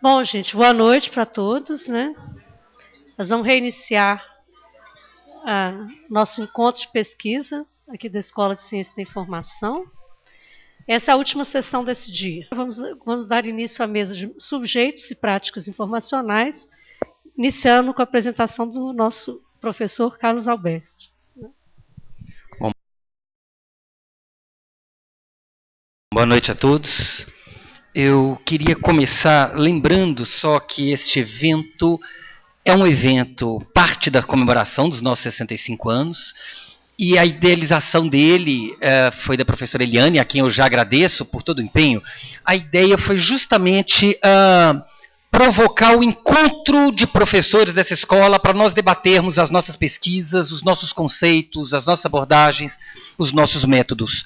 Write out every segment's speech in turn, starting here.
Bom, gente, boa noite para todos, né? Nós vamos reiniciar nosso encontro de pesquisa aqui da Escola de Ciência da Informação. Essa é a última sessão desse dia. Vamos dar início à mesa de sujeitos e práticas informacionais, iniciando com a apresentação do nosso professor Carlos Alberto. Boa noite a todos. Eu queria começar lembrando só que este evento é um evento, parte da comemoração dos nossos 65 anos, e a idealização dele foi da professora Eliane, a quem eu já agradeço por todo o empenho. A ideia foi justamente provocar o encontro de professores dessa escola para nós debatermos as nossas pesquisas, os nossos conceitos, as nossas abordagens, os nossos métodos.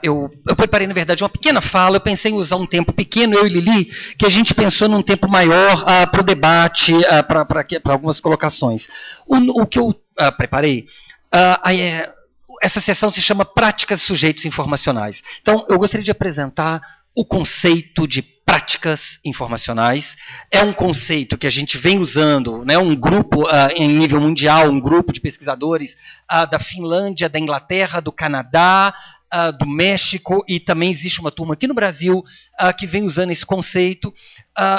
Eu preparei, na verdade, uma pequena fala. Eu pensei em usar um tempo pequeno, eu e Lili, que a gente pensou num tempo maior para o debate, para algumas colocações. O que eu preparei, essa sessão se chama Práticas Sujeitos Informacionais. Então, eu gostaria de apresentar o conceito de práticas informacionais. É um conceito que a gente vem usando, né, um grupo em nível mundial, um grupo de pesquisadores da Finlândia, da Inglaterra, do Canadá, do México, e também existe uma turma aqui no Brasil que vem usando esse conceito.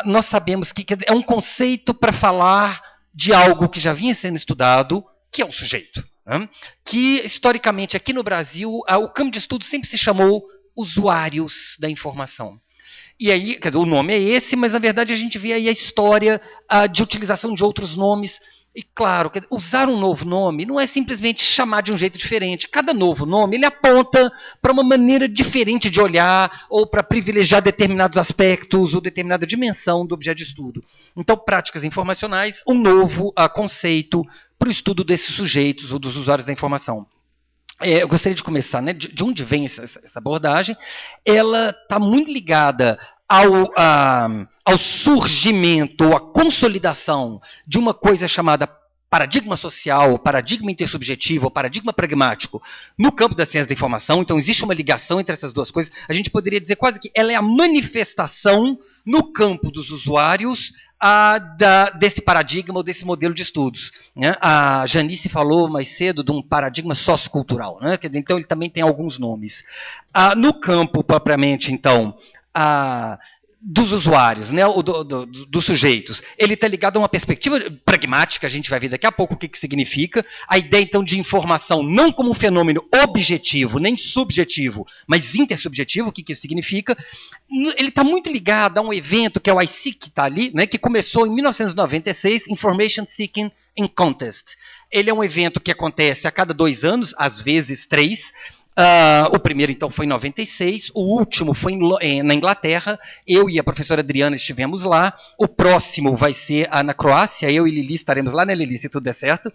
Nós sabemos que é um conceito para falar de algo que já vinha sendo estudado, que é o sujeito. Né? Que, historicamente, aqui no Brasil, o campo de estudo sempre se chamou usuários da informação. E aí, quer dizer, o nome é esse, mas na verdade a gente vê aí a história de utilização de outros nomes. E claro, usar um novo nome não é simplesmente chamar de um jeito diferente. Cada novo nome ele aponta para uma maneira diferente de olhar ou para privilegiar determinados aspectos ou determinada dimensão do objeto de estudo. Então, práticas informacionais, um novo conceito para o estudo desses sujeitos ou dos usuários da informação. Eu gostaria de começar, né, de onde vem essa abordagem. Ela está muito ligada ao surgimento, ou à consolidação de uma coisa chamada paradigma social, paradigma intersubjetivo, ou paradigma pragmático no campo da ciência da informação. Então existe uma ligação entre essas duas coisas. A gente poderia dizer quase que ela é a manifestação no campo dos usuários desse paradigma ou desse modelo de estudos. Né? A Janice falou mais cedo de um paradigma sociocultural, né? Então ele também tem alguns nomes. No campo propriamente, então, dos usuários, né, dos sujeitos, ele está ligado a uma perspectiva pragmática, a gente vai ver daqui a pouco o que significa, a ideia então de informação não como um fenômeno objetivo, nem subjetivo, mas intersubjetivo, o que isso significa. Ele está muito ligado a um evento que é o ISEEK, que está ali, né, que começou em 1996, Information Seeking in Contest. Ele é um evento que acontece a cada 2 anos, às vezes 3. O primeiro, então, foi em 96, o último foi na Inglaterra, eu e a professora Adriana estivemos lá, o próximo vai ser na Croácia, eu e Lili estaremos lá, né, Lili, se tudo der certo,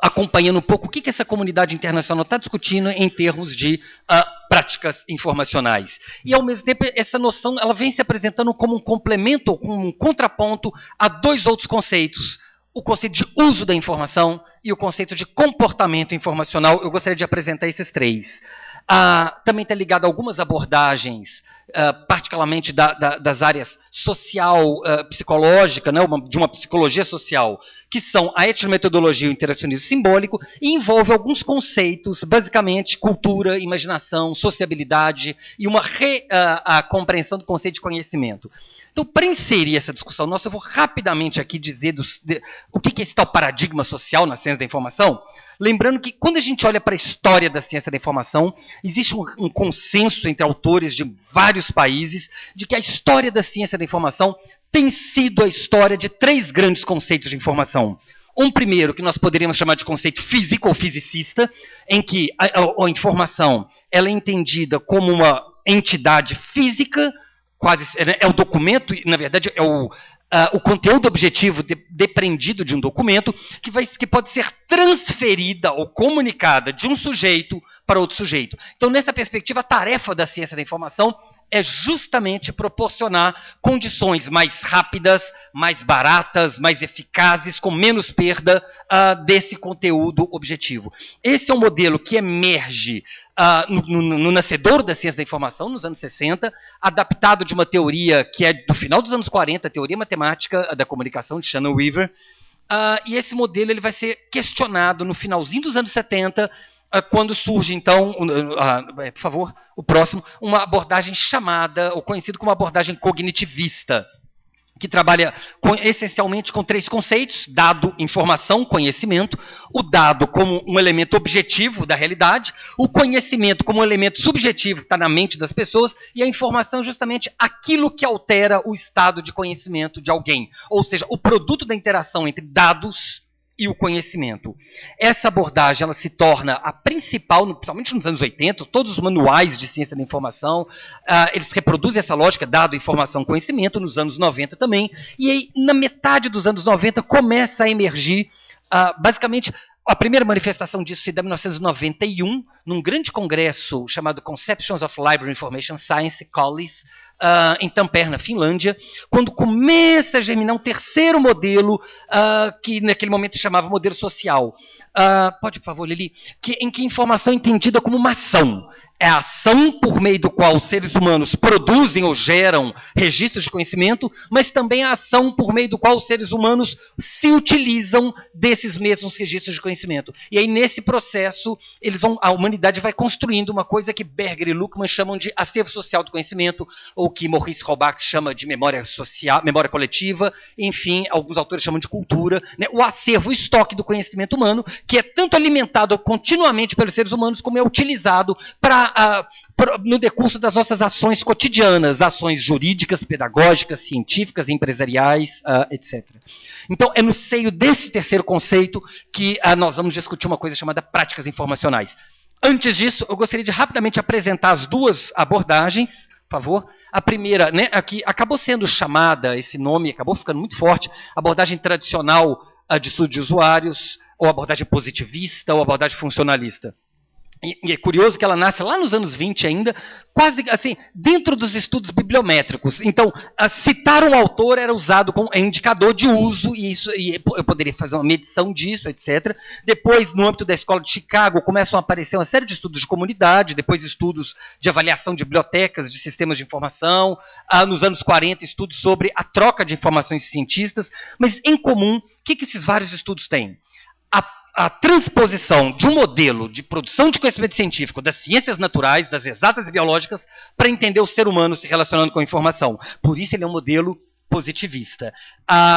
acompanhando um pouco o que essa comunidade internacional está discutindo em termos de práticas informacionais. E, ao mesmo tempo, essa noção ela vem se apresentando como um complemento, ou como um contraponto a dois outros conceitos, o conceito de uso da informação e o conceito de comportamento informacional. Eu gostaria de apresentar esses três. Também está ligado a algumas abordagens, particularmente das áreas social, psicológica, né, de uma psicologia social, que são a etnometodologia e o interacionismo simbólico, e envolve alguns conceitos, basicamente cultura, imaginação, sociabilidade e uma compreensão do conceito de conhecimento. Então, para inserir essa discussão nossa, eu vou rapidamente aqui dizer o que é esse tal paradigma social na ciência da informação. Lembrando que, quando a gente olha para a história da ciência da informação, existe um consenso entre autores de vários países de que a história da ciência da informação tem sido a história de 3 grandes conceitos de informação. Um primeiro, que nós poderíamos chamar de conceito físico ou fisicista, em que a informação ela é entendida como uma entidade física, quase é o documento, na verdade é o conteúdo objetivo dependido de um documento que pode ser transferida ou comunicada de um sujeito para outro sujeito. Então, nessa perspectiva, a tarefa da ciência da informação é justamente proporcionar condições mais rápidas, mais baratas, mais eficazes, com menos perda desse conteúdo objetivo. Esse é um modelo que emerge no nascedouro da ciência da informação, nos anos 60, adaptado de uma teoria que é do final dos anos 40, a teoria matemática da comunicação de Shannon Weaver. E esse modelo ele vai ser questionado no finalzinho dos anos 70, quando surge, então, por favor, o próximo, uma abordagem chamada, ou conhecida como abordagem cognitivista, que trabalha essencialmente com 3 conceitos: dado, informação, conhecimento, o dado como um elemento objetivo da realidade, o conhecimento como um elemento subjetivo que está na mente das pessoas, e a informação é justamente aquilo que altera o estado de conhecimento de alguém, ou seja, o produto da interação entre dados e o conhecimento. Essa abordagem ela se torna a principal, principalmente nos anos 80, todos os manuais de ciência da informação, eles reproduzem essa lógica, dado, informação, conhecimento, nos anos 90 também, e aí, na metade dos anos 90, começa a emergir, basicamente, a primeira manifestação disso se dá em 1991, num grande congresso chamado Conceptions of Library Information Science, COLIS, em Tampere, na Finlândia, quando começa a germinar um terceiro modelo, que naquele momento se chamava modelo social. Pode, por favor, Lili? Em que a informação é entendida como uma ação. É a ação por meio do qual os seres humanos produzem ou geram registros de conhecimento, mas também a ação por meio do qual os seres humanos se utilizam desses mesmos registros de conhecimento. E aí, nesse processo, a humanidade vai construindo uma coisa que Berger e Luckmann chamam de acervo social do conhecimento, ou que Maurice Roback chama de memória social, memória coletiva, enfim, alguns autores chamam de cultura, né? O acervo, o estoque do conhecimento humano, que é tanto alimentado continuamente pelos seres humanos, como é utilizado no decurso das nossas ações cotidianas, ações jurídicas, pedagógicas, científicas, empresariais, etc. Então, é no seio desse terceiro conceito que nós vamos discutir uma coisa chamada práticas informacionais. Antes disso, eu gostaria de rapidamente apresentar as duas abordagens, por favor. A primeira, né, aqui acabou sendo chamada, esse nome acabou ficando muito forte, abordagem tradicional de estudo de usuários, ou abordagem positivista, ou abordagem funcionalista. E é curioso que ela nasce lá nos anos 20 ainda, quase assim, dentro dos estudos bibliométricos. Então, citar um autor era usado como indicador de uso, e eu poderia fazer uma medição disso, etc. Depois, no âmbito da Escola de Chicago, começam a aparecer uma série de estudos de comunidade, depois estudos de avaliação de bibliotecas, de sistemas de informação, nos anos 40, estudos sobre a troca de informações de cientistas. Mas, em comum, o que esses vários estudos têm? A transposição de um modelo de produção de conhecimento científico das ciências naturais, das exatas e biológicas, para entender o ser humano se relacionando com a informação. Por isso ele é um modelo positivista.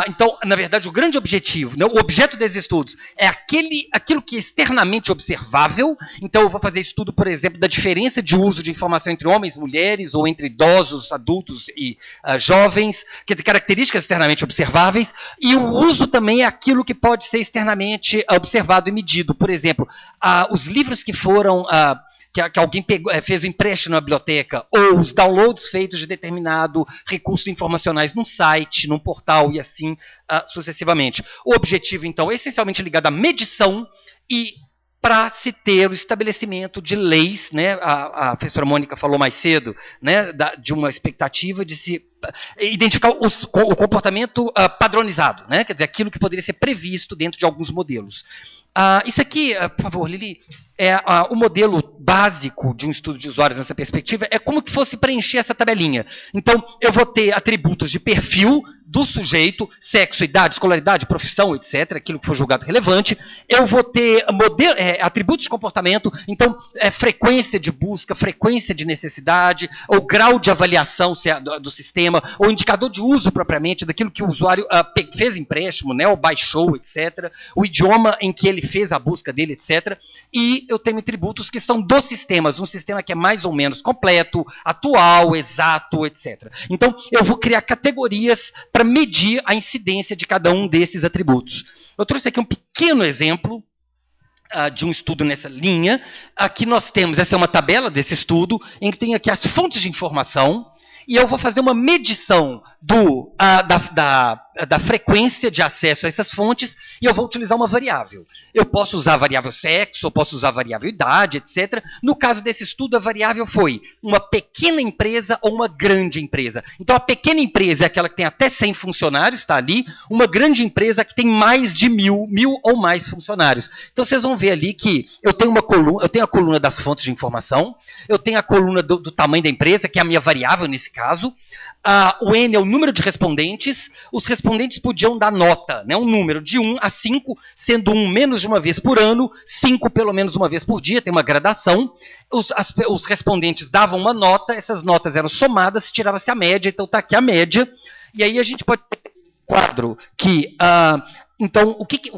Então, na verdade, o grande objetivo, né, o objeto desses estudos é aquilo que é externamente observável. Então, eu vou fazer estudo, por exemplo, da diferença de uso de informação entre homens e mulheres, ou entre idosos, adultos e jovens, que tem características externamente observáveis, e o uso também é aquilo que pode ser externamente observado e medido. Por exemplo, os livros que foram... que alguém fez o empréstimo na biblioteca, ou os downloads feitos de determinado recursos informacionais num site, num portal e assim sucessivamente. O objetivo, então, é essencialmente ligado à medição e para se ter o estabelecimento de leis, né? A professora Mônica falou mais cedo, né? De uma expectativa de se identificar o comportamento padronizado, né? Quer dizer, aquilo que poderia ser previsto dentro de alguns modelos. Isso aqui, por favor, Lili, é o modelo básico de um estudo de usuários nessa perspectiva, é como que fosse preencher essa tabelinha. Então, eu vou ter atributos de perfil do sujeito, sexo, idade, escolaridade, profissão, etc., aquilo que for julgado relevante. Eu vou ter atributos de comportamento, então, frequência de busca, frequência de necessidade, ou grau de avaliação do sistema, ou indicador de uso propriamente, daquilo que o usuário fez empréstimo, né, ou baixou, etc., o idioma em que ele fez a busca dele, etc., e eu tenho atributos que são dos sistemas, um sistema que é mais ou menos completo, atual, exato, etc. Então, eu vou criar categorias para medir a incidência de cada um desses atributos. Eu trouxe aqui um pequeno exemplo de um estudo nessa linha. Aqui nós temos, essa é uma tabela desse estudo, em que tem aqui as fontes de informação, e eu vou fazer uma medição da frequência de acesso a essas fontes e eu vou utilizar uma variável. Eu posso usar a variável sexo, eu posso usar a variável idade, etc. No caso desse estudo, a variável foi uma pequena empresa ou uma grande empresa. Então, a pequena empresa é aquela que tem até 100 funcionários, está ali. Uma grande empresa que tem mais de 1.000 ou mais funcionários. Então, vocês vão ver ali que eu tenho a coluna das fontes de informação, eu tenho a coluna do tamanho da empresa, que é a minha variável nesse caso. O N é o número de respondentes. Os respondentes podiam dar nota, né, um número de 1 a 5, sendo 1 menos de uma vez por ano, 5 pelo menos uma vez por dia, tem uma gradação. Os respondentes davam uma nota, essas notas eram somadas, tirava-se a média, então está aqui a média. E aí a gente pode ter um quadro que... Então, o que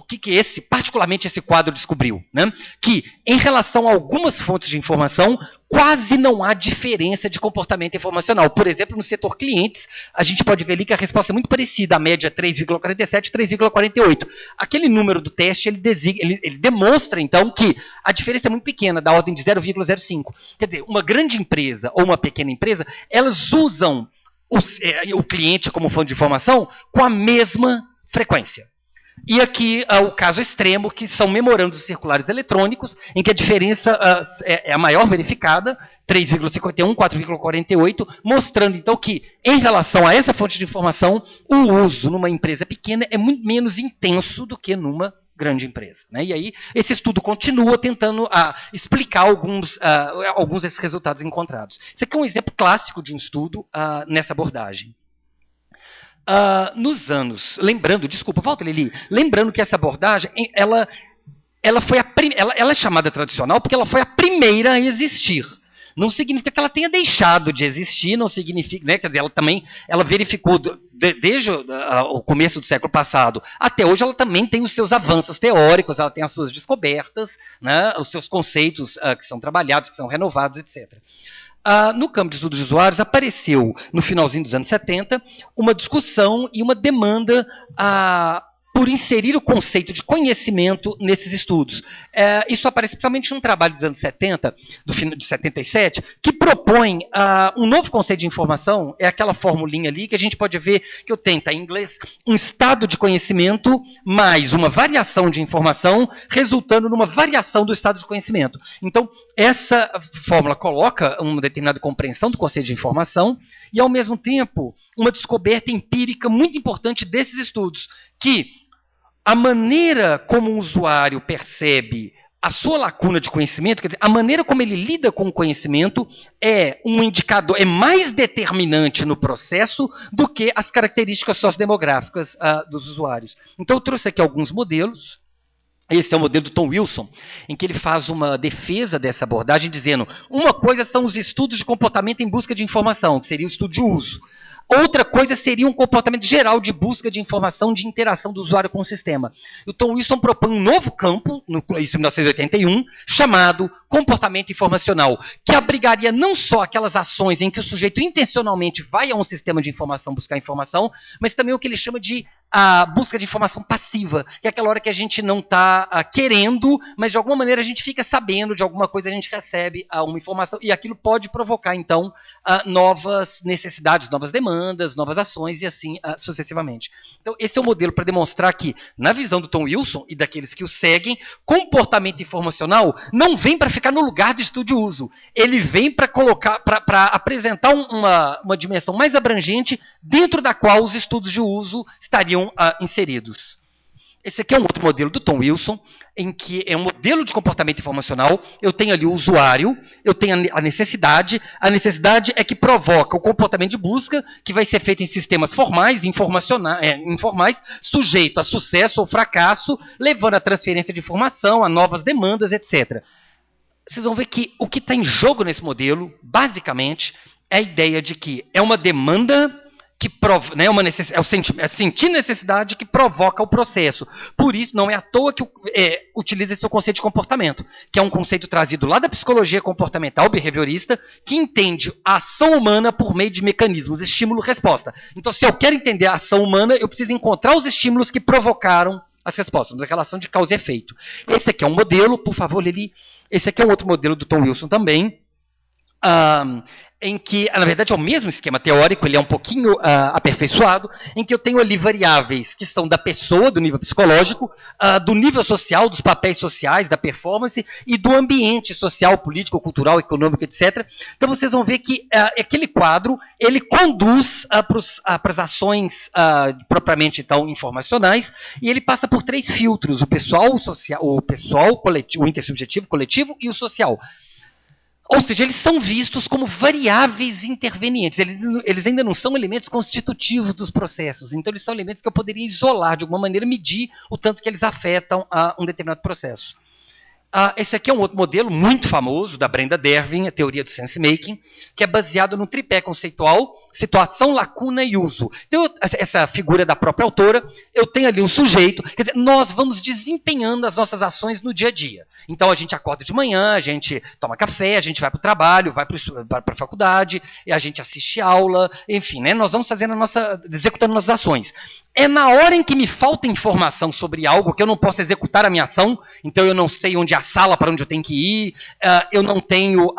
particularmente esse quadro descobriu? Né? Que, em relação a algumas fontes de informação, quase não há diferença de comportamento informacional. Por exemplo, no setor clientes, a gente pode ver ali que a resposta é muito parecida, a média é 3,47 e 3,48. Aquele número do teste, ele demonstra, então, que a diferença é muito pequena, da ordem de 0,05. Quer dizer, uma grande empresa ou uma pequena empresa, elas usam o cliente como fonte de informação com a mesma frequência. E aqui o caso extremo, que são memorandos circulares eletrônicos, em que a diferença é a maior verificada, 3,51, 4,48, mostrando então que, em relação a essa fonte de informação, o uso numa empresa pequena é muito menos intenso do que numa grande empresa. Né? E aí, esse estudo continua tentando explicar alguns desses resultados encontrados. Isso aqui é um exemplo clássico de um estudo nessa abordagem. Nos anos, volta Lili, lembrando que essa abordagem, ela é chamada tradicional porque ela foi a primeira a existir. Não significa que ela tenha deixado de existir, não significa, né, quer dizer, ela verificou desde o começo do século passado até hoje, ela também tem os seus avanços teóricos, ela tem as suas descobertas, né, os seus conceitos que são trabalhados, que são renovados, etc. No campo de estudos de usuários, apareceu, no finalzinho dos anos 70, uma discussão e uma demanda por inserir o conceito de conhecimento nesses estudos. Isso aparece principalmente num trabalho dos anos 70, de 77, que propõe um novo conceito de informação, é aquela formulinha ali que a gente pode ver que eu tenho, está em inglês, um estado de conhecimento mais uma variação de informação, resultando numa variação do estado de conhecimento. Então, essa fórmula coloca uma determinada compreensão do conceito de informação e, ao mesmo tempo, uma descoberta empírica muito importante desses estudos, que a maneira como um usuário percebe a sua lacuna de conhecimento, quer dizer, a maneira como ele lida com o conhecimento é um indicador, é mais determinante no processo do que as características sociodemográficas dos usuários. Então, eu trouxe aqui alguns modelos. Esse é o modelo do Tom Wilson, em que ele faz uma defesa dessa abordagem, dizendo: uma coisa são os estudos de comportamento em busca de informação, que seria o estudo de uso. Outra coisa seria um comportamento geral de busca de informação, de interação do usuário com o sistema. O Tom Wilson propõe um novo campo, isso em 1981, chamado comportamento informacional, que abrigaria não só aquelas ações em que o sujeito intencionalmente vai a um sistema de informação buscar informação, mas também o que ele chama de a busca de informação passiva, que é aquela hora que a gente não está querendo, mas de alguma maneira a gente fica sabendo de alguma coisa, a gente recebe uma informação, e aquilo pode provocar, então, novas necessidades, novas demandas, novas ações, e assim sucessivamente. Então, esse é o modelo para demonstrar que, na visão do Tom Wilson e daqueles que o seguem, comportamento informacional não vem para ficar no lugar do estudo de uso. Ele vem para apresentar uma dimensão mais abrangente dentro da qual os estudos de uso estariam inseridos. Esse aqui é um outro modelo do Tom Wilson, em que é um modelo de comportamento informacional. Eu tenho ali o usuário, eu tenho a necessidade. A necessidade é que provoca o comportamento de busca, que vai ser feito em sistemas formais, informais, sujeito a sucesso ou fracasso, levando à transferência de informação, a novas demandas, etc. Vocês vão ver que o que está em jogo nesse modelo, basicamente, é a ideia de que é uma demanda que é sentir necessidade que provoca o processo. Por isso, não é à toa que utiliza esse conceito de comportamento, que é um conceito trazido lá da psicologia comportamental behaviorista, que entende a ação humana por meio de mecanismos, estímulo-resposta. Então, se eu quero entender a ação humana, eu preciso encontrar os estímulos que provocaram as respostas, a relação de causa e efeito. Esse aqui é um modelo, por favor, Lili. Esse aqui é um outro modelo do Tom Wilson também, em que, na verdade, é o mesmo esquema teórico, ele é um pouquinho aperfeiçoado, em que eu tenho ali variáveis que são da pessoa, do nível psicológico, do nível social, dos papéis sociais, da performance e do ambiente social, político, cultural, econômico, etc. Então vocês vão ver que aquele quadro, ele conduz para as ações propriamente então informacionais, e ele passa por 3 filtros: o pessoal, o coletivo, o intersubjetivo, coletivo e o social. Ou seja, eles são vistos como variáveis intervenientes. Eles ainda não são elementos constitutivos dos processos. Então, eles são elementos que eu poderia isolar, de alguma maneira, medir o tanto que eles afetam um determinado processo. Esse aqui é um outro modelo muito famoso, da Brenda Dervin, a teoria do sense-making, que é baseado no tripé conceitual: situação, lacuna e uso. Então, essa figura da própria autora, eu tenho ali um sujeito, quer dizer, nós vamos desempenhando as nossas ações no dia a dia. Então, a gente acorda de manhã, a gente toma café, a gente vai para o trabalho, vai para a faculdade, a gente assiste aula, enfim, né, nós vamos fazendo executando nossas ações. É na hora em que me falta informação sobre algo que eu não posso executar a minha ação, então eu não sei onde é a sala para onde eu tenho que ir, eu não tenho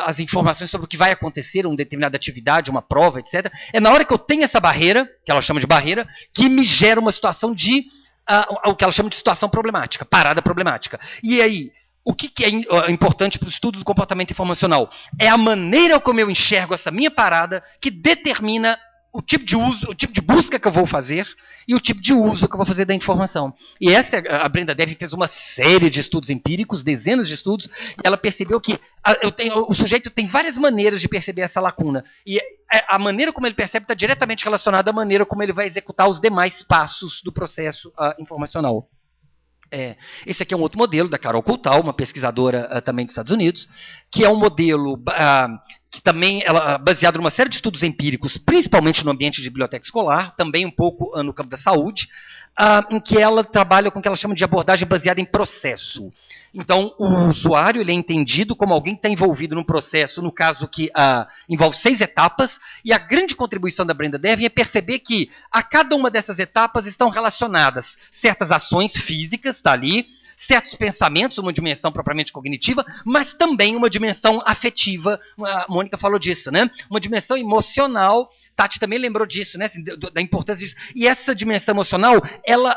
as informações sobre o que vai acontecer, uma determinada atividade, uma prova, etc. É na hora que eu tenho essa barreira, que ela chama de barreira, que me gera uma situação de, o que ela chama de situação problemática, parada problemática. E aí, o que é importante para o estudo do comportamento informacional? É a maneira como eu enxergo essa minha parada que determina o tipo de uso, o tipo de busca que eu vou fazer e o tipo de uso que eu vou fazer da informação. E a Brenda Dervin fez uma série de estudos empíricos, dezenas de estudos, e ela percebeu que o sujeito tem várias maneiras de perceber essa lacuna. E a maneira como ele percebe está diretamente relacionada à maneira como ele vai executar os demais passos do processo informacional. Esse aqui é um outro modelo da Carol Coulthal, uma pesquisadora também dos Estados Unidos, que é um modelo que também é baseado em uma série de estudos empíricos, principalmente no ambiente de biblioteca escolar, também um pouco no campo da saúde, em que ela trabalha com o que ela chama de abordagem baseada em processo. Então, o usuário ele é entendido como alguém que está envolvido num processo, no caso que envolve 6 etapas, e a grande contribuição da Brenda Dervin é perceber que a cada uma dessas etapas estão relacionadas certas ações físicas, está ali, certos pensamentos, uma dimensão propriamente cognitiva, mas também uma dimensão afetiva, a Mônica falou disso, né? Uma dimensão emocional. Tati também lembrou disso, né? Da importância disso. E essa dimensão emocional,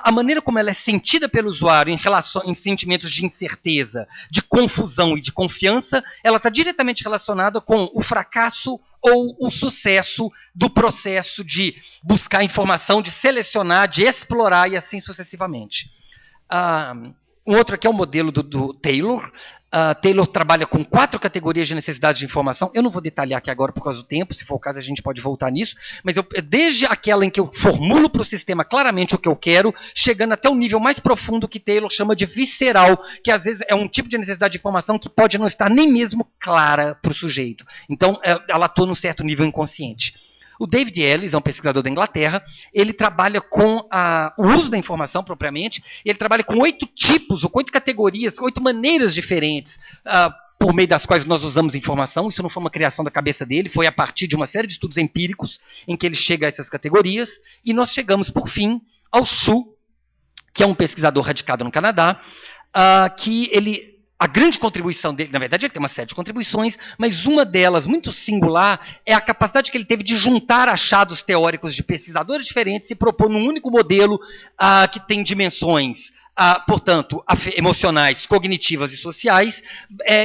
a maneira como ela é sentida pelo usuário em sentimentos de incerteza, de confusão e de confiança, ela está diretamente relacionada com o fracasso ou o sucesso do processo de buscar informação, de selecionar, de explorar e assim sucessivamente. Um outro aqui é o modelo do Taylor. Taylor trabalha com 4 categorias de necessidade de informação. Eu não vou detalhar aqui agora por causa do tempo, se for o caso a gente pode voltar nisso, mas desde aquela em que eu formulo para o sistema claramente o que eu quero, chegando até o nível mais profundo que Taylor chama de visceral, que às vezes é um tipo de necessidade de informação que pode não estar nem mesmo clara para o sujeito. Então ela atua num certo nível inconsciente. O David Ellis é um pesquisador da Inglaterra, ele trabalha com o uso da informação propriamente, ele trabalha com 8 tipos, ou 8 categorias, 8 maneiras diferentes, por meio das quais nós usamos informação. Isso não foi uma criação da cabeça dele, foi a partir de uma série de estudos empíricos em que ele chega a essas categorias, e nós chegamos, por fim, ao Xu, que é um pesquisador radicado no Canadá, que a grande contribuição dele, na verdade ele tem uma série de contribuições, mas uma delas, muito singular, é a capacidade que ele teve de juntar achados teóricos de pesquisadores diferentes e propor num único modelo que tem dimensões, portanto, emocionais, cognitivas e sociais,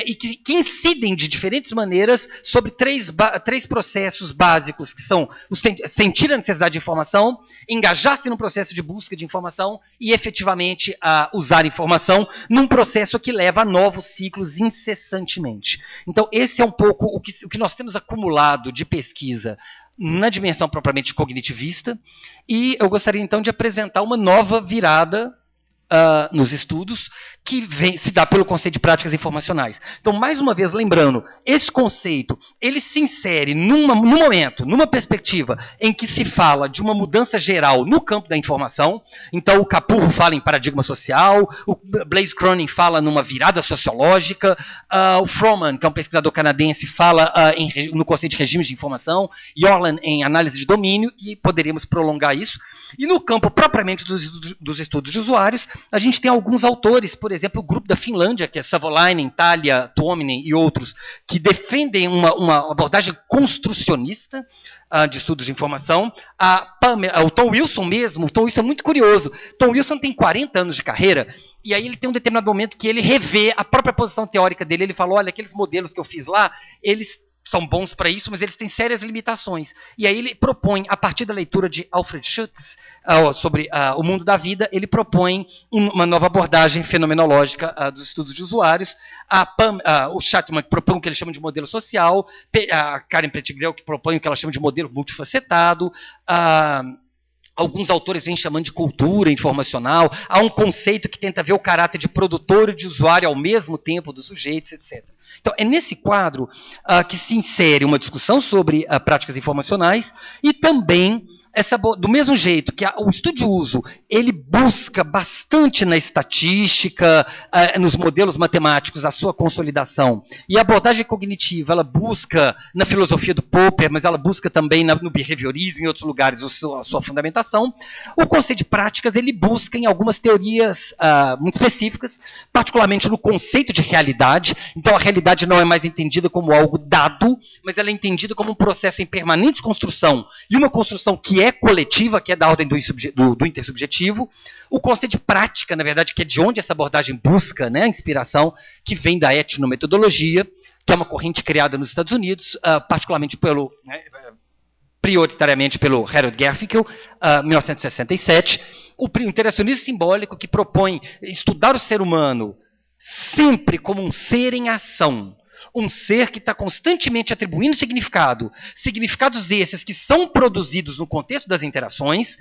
e que incidem de diferentes maneiras sobre 3 processos básicos, que são sentir a necessidade de informação, engajar-se no processo de busca de informação e efetivamente usar informação num processo que leva a novos ciclos incessantemente. Então, esse é um pouco o que nós temos acumulado de pesquisa na dimensão propriamente cognitivista, e eu gostaria então de apresentar uma nova virada nos estudos, que se dá pelo conceito de práticas informacionais. Então, mais uma vez, lembrando, esse conceito, ele se insere num momento, numa perspectiva em que se fala de uma mudança geral no campo da informação. Então, o Capurro fala em paradigma social, o Blaise Cronin fala numa virada sociológica, o Froman, que é um pesquisador canadense, fala no conceito de regimes de informação, Yorlan em análise de domínio, e poderíamos prolongar isso. E no campo propriamente dos estudos de usuários, a gente tem alguns autores, por exemplo, o grupo da Finlândia, que é Savolainen, Talia, Tuominen e outros, que defendem uma abordagem construcionista de estudos de informação. O Tom Wilson mesmo, o Tom Wilson é muito curioso. Tom Wilson tem 40 anos de carreira, e aí ele tem um determinado momento que ele revê a própria posição teórica dele. Ele falou, olha, aqueles modelos que eu fiz lá, eles são bons para isso, mas eles têm sérias limitações. E aí ele propõe, a partir da leitura de Alfred Schutz, sobre o mundo da vida, ele propõe uma nova abordagem fenomenológica dos estudos de usuários. O Chatman propõe o que ele chama de modelo social, a Karen Pettigrew que propõe o que ela chama de modelo multifacetado, alguns autores vêm chamando de cultura informacional, há um conceito que tenta ver o caráter de produtor e de usuário ao mesmo tempo dos sujeitos, etc. Então, é nesse quadro que se insere uma discussão sobre práticas informacionais e também, do mesmo jeito que o estudo de uso, ele busca bastante na estatística, nos modelos matemáticos, a sua consolidação. E a abordagem cognitiva, ela busca na filosofia do Popper, mas ela busca também no behaviorismo e em outros lugares a sua fundamentação. O conceito de práticas, ele busca em algumas teorias muito específicas, particularmente no conceito de realidade. Então, a realidade não é mais entendida como algo dado, mas ela é entendida como um processo em permanente construção, e uma construção que é coletiva, que é da ordem do intersubjetivo. O conceito de prática, na verdade, que é de onde essa abordagem busca, né, a inspiração, que vem da etnometodologia, que é uma corrente criada nos Estados Unidos, particularmente prioritariamente pelo Harold Garfinkel, 1967, o interacionismo simbólico, que propõe estudar o ser humano sempre como um ser em ação, um ser que está constantemente atribuindo significados esses que são produzidos no contexto das interações.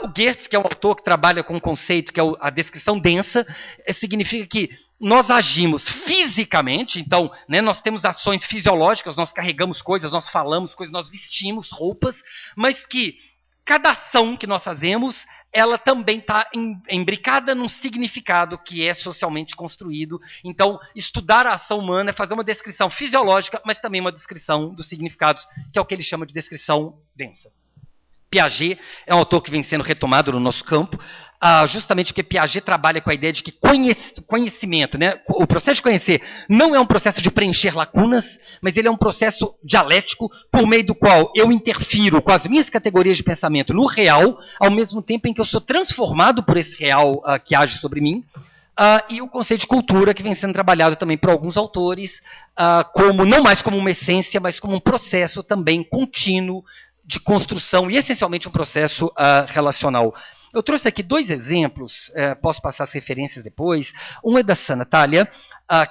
O Geertz, que é um autor que trabalha com um conceito que é a descrição densa, significa que nós agimos fisicamente, então, né, nós temos ações fisiológicas, nós carregamos coisas, nós falamos coisas, nós vestimos roupas, mas que cada ação que nós fazemos, ela também está imbricada num significado que é socialmente construído. Então, estudar a ação humana é fazer uma descrição fisiológica, mas também uma descrição dos significados, que é o que ele chama de descrição densa. Piaget é um autor que vem sendo retomado no nosso campo, justamente porque Piaget trabalha com a ideia de que conhecimento, né, o processo de conhecer, não é um processo de preencher lacunas, mas ele é um processo dialético por meio do qual eu interfiro com as minhas categorias de pensamento no real, ao mesmo tempo em que eu sou transformado por esse real que age sobre mim. E o conceito de cultura, que vem sendo trabalhado também por alguns autores, não mais como uma essência, mas como um processo também contínuo de construção e essencialmente um processo relacional. Eu trouxe aqui 2 exemplos, posso passar as referências depois. Um é da Sana Talia,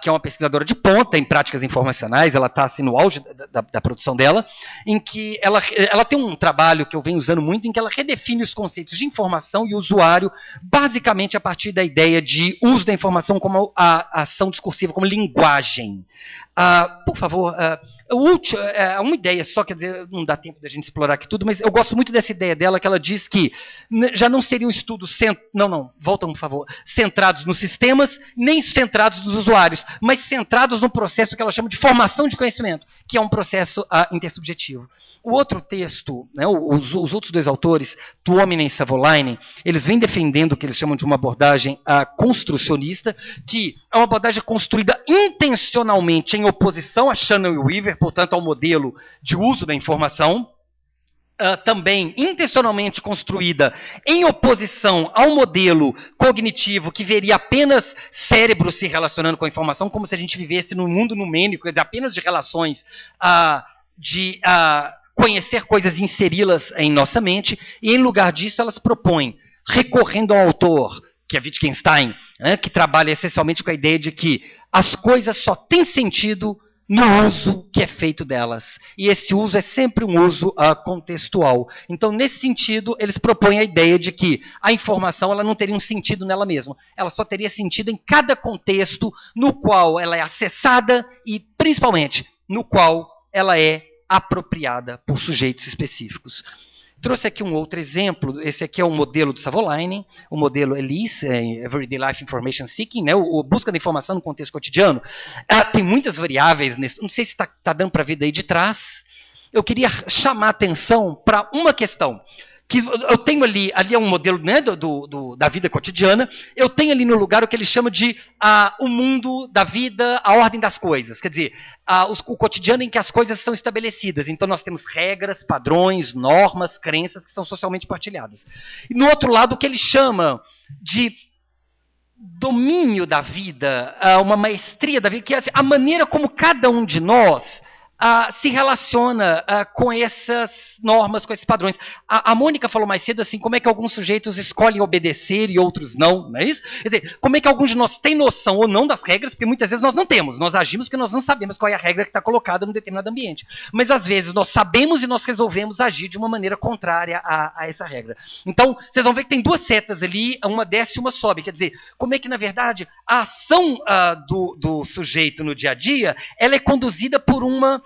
que é uma pesquisadora de ponta em práticas informacionais, ela está assim, no auge da produção dela, em que ela tem um trabalho que eu venho usando muito, em que ela redefine os conceitos de informação e usuário, basicamente a partir da ideia de uso da informação como a ação discursiva, como linguagem. Por favor, uma ideia só, quer dizer, não dá tempo da gente explorar aqui tudo, mas eu gosto muito dessa ideia dela, que ela diz que já não seriam estudos, voltam, por favor, centrados nos sistemas, nem centrados nos usuários, mas centrados no processo que ela chama de formação de conhecimento, que é um processo intersubjetivo. O outro texto, né, os outros 2 autores, Tuominen e Savolainen, eles vêm defendendo o que eles chamam de uma abordagem construcionista, que é uma abordagem construída intencionalmente em oposição a Shannon e Weaver, portanto, ao modelo de uso da informação, também intencionalmente construída em oposição ao modelo cognitivo que veria apenas cérebro se relacionando com a informação, como se a gente vivesse num mundo numênico, quer dizer, apenas de relações de conhecer coisas e inseri-las em nossa mente, e em lugar disso elas propõem, recorrendo ao autor, que é Wittgenstein, né, que trabalha essencialmente com a ideia de que as coisas só têm sentido no uso que é feito delas. E esse uso é sempre um uso contextual. Então, nesse sentido, eles propõem a ideia de que a informação ela não teria um sentido nela mesma. Ela só teria sentido em cada contexto no qual ela é acessada e, principalmente, no qual ela é apropriada por sujeitos específicos. Trouxe aqui um outro exemplo, esse aqui é um modelo do Savolainen, o modelo ELISE, Everyday Life Information Seeking, né, o busca da informação no contexto cotidiano. Tem muitas variáveis, não sei se está dando para ver daí de trás. Eu queria chamar a atenção para uma questão, que eu tenho ali é um modelo, né, do da vida cotidiana, eu tenho ali no lugar o que ele chama de o mundo da vida, a ordem das coisas. Quer dizer, o cotidiano em que as coisas são estabelecidas. Então nós temos regras, padrões, normas, crenças que são socialmente partilhadas. E no outro lado, o que ele chama de domínio da vida, uma maestria da vida, que é assim, a maneira como cada um de nós se relaciona com essas normas, com esses padrões. A Mônica falou mais cedo assim, como é que alguns sujeitos escolhem obedecer e outros não é isso? Quer dizer, como é que alguns de nós têm noção ou não das regras, porque muitas vezes nós não temos, nós agimos porque nós não sabemos qual é a regra que está colocada num determinado ambiente. Mas às vezes nós sabemos e nós resolvemos agir de uma maneira contrária a essa regra. Então, vocês vão ver que tem duas setas ali, uma desce e uma sobe. Quer dizer, como é que na verdade a ação do sujeito no dia a dia, ela é conduzida por uma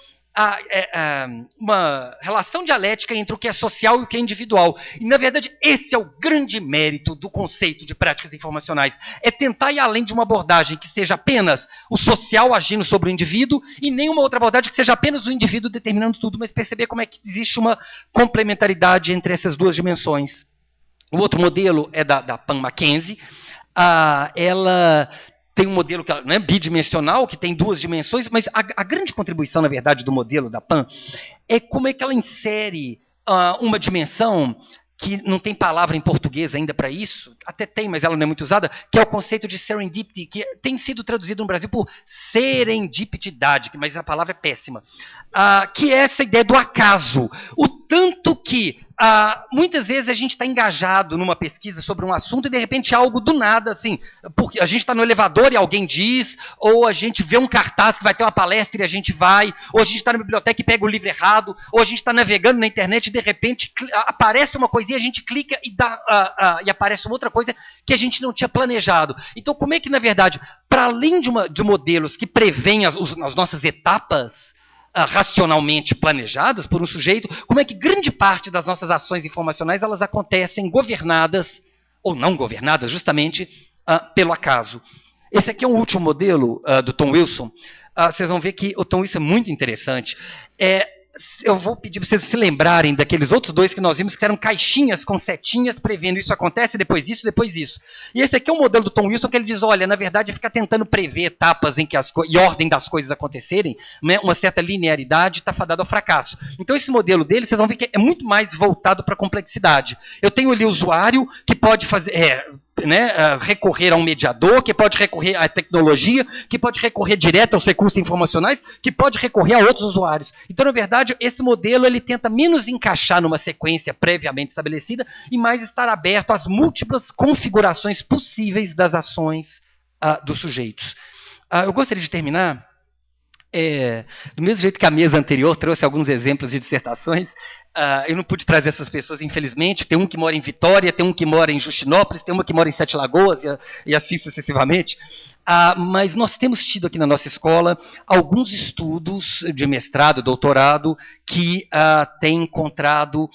relação dialética entre o que é social e o que é individual. E, na verdade, esse é o grande mérito do conceito de práticas informacionais. É tentar ir além de uma abordagem que seja apenas o social agindo sobre o indivíduo e nenhuma outra abordagem que seja apenas o indivíduo determinando tudo, mas perceber como é que existe uma complementaridade entre essas duas dimensões. O outro modelo é da Pam Mackenzie. Ela tem um modelo que não é bidimensional, que tem duas dimensões, mas a grande contribuição, na verdade, do modelo da Pam é como é que ela insere uma dimensão que não tem palavra em português ainda para isso, até tem, mas ela não é muito usada, que é o conceito de serendipity, que tem sido traduzido no Brasil por serendipitidade, mas a palavra é péssima, que é essa ideia do acaso. O tanto que muitas vezes a gente está engajado numa pesquisa sobre um assunto e de repente algo do nada, assim, porque a gente está no elevador e alguém diz, ou a gente vê um cartaz que vai ter uma palestra e a gente vai, ou a gente está na biblioteca e pega o livro errado, ou a gente está navegando na internet e de repente aparece uma coisinha, a gente clica e aparece uma outra coisa que a gente não tinha planejado. Então como é que, na verdade, para além de modelos que prevêem as nossas etapas racionalmente planejadas por um sujeito, como é que grande parte das nossas ações informacionais elas acontecem governadas ou não governadas justamente pelo acaso. Esse aqui é o último modelo do Tom Wilson. Vocês vão ver que o Tom Wilson é muito interessante. Eu vou pedir para vocês se lembrarem daqueles outros dois que nós vimos, que eram caixinhas com setinhas prevendo isso acontece, depois isso, depois isso. E esse aqui é um modelo do Tom Wilson que ele diz, olha, na verdade, ficar tentando prever etapas em que e ordem das coisas acontecerem, né, uma certa linearidade está fadado ao fracasso. Então esse modelo dele, vocês vão ver que é muito mais voltado para a complexidade. Eu tenho ali o usuário que pode fazer... recorrer a um mediador, que pode recorrer à tecnologia, que pode recorrer direto aos recursos informacionais, que pode recorrer a outros usuários. Então, na verdade, esse modelo ele tenta menos encaixar numa sequência previamente estabelecida e mais estar aberto às múltiplas configurações possíveis das ações dos sujeitos. Eu gostaria de terminar do mesmo jeito que a mesa anterior trouxe alguns exemplos de dissertações. Eu não pude trazer essas pessoas, infelizmente. Tem um que mora em Vitória, tem um que mora em Justinópolis, tem uma que mora em Sete Lagoas e assim sucessivamente. Mas nós temos tido aqui na nossa escola alguns estudos de mestrado, doutorado, que têm encontrado...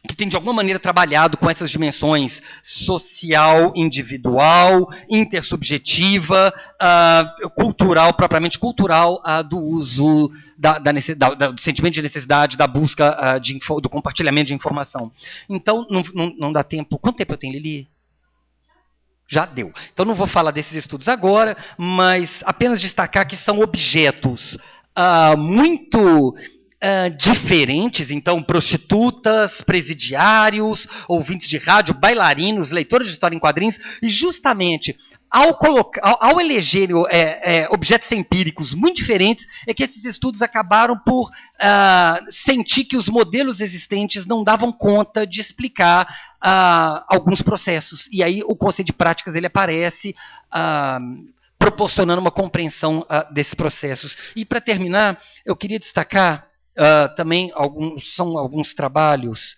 que tem de alguma maneira trabalhado com essas dimensões social, individual, intersubjetiva, cultural, propriamente cultural, do uso do sentimento de necessidade, da busca do compartilhamento de informação. Então, não dá tempo. Quanto tempo eu tenho, Lili? Já deu. Então, não vou falar desses estudos agora, mas apenas destacar que são objetos muito... diferentes, então prostitutas, presidiários, ouvintes de rádio, bailarinos, leitores de história em quadrinhos, e justamente ao elegerem objetos empíricos muito diferentes, é que esses estudos acabaram por sentir que os modelos existentes não davam conta de explicar alguns processos. E aí o conceito de práticas ele aparece proporcionando uma compreensão desses processos. E para terminar, eu queria destacar também alguns trabalhos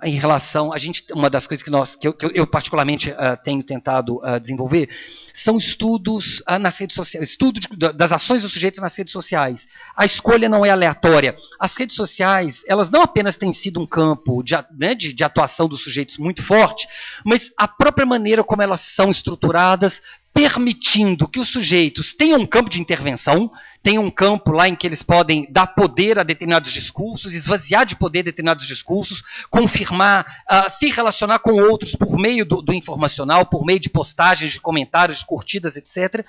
em relação... uma das coisas que eu particularmente tenho tentado desenvolver são estudos nas redes sociais, estudo das ações dos sujeitos nas redes sociais. A escolha não é aleatória. As redes sociais, elas não apenas têm sido um campo de atuação dos sujeitos muito forte, mas a própria maneira como elas são estruturadas permitindo que os sujeitos tenham um campo de intervenção, tenham um campo lá em que eles podem dar poder a determinados discursos, esvaziar de poder determinados discursos, confirmar, se relacionar com outros por meio do informacional, por meio de postagens, de comentários, de curtidas, etc.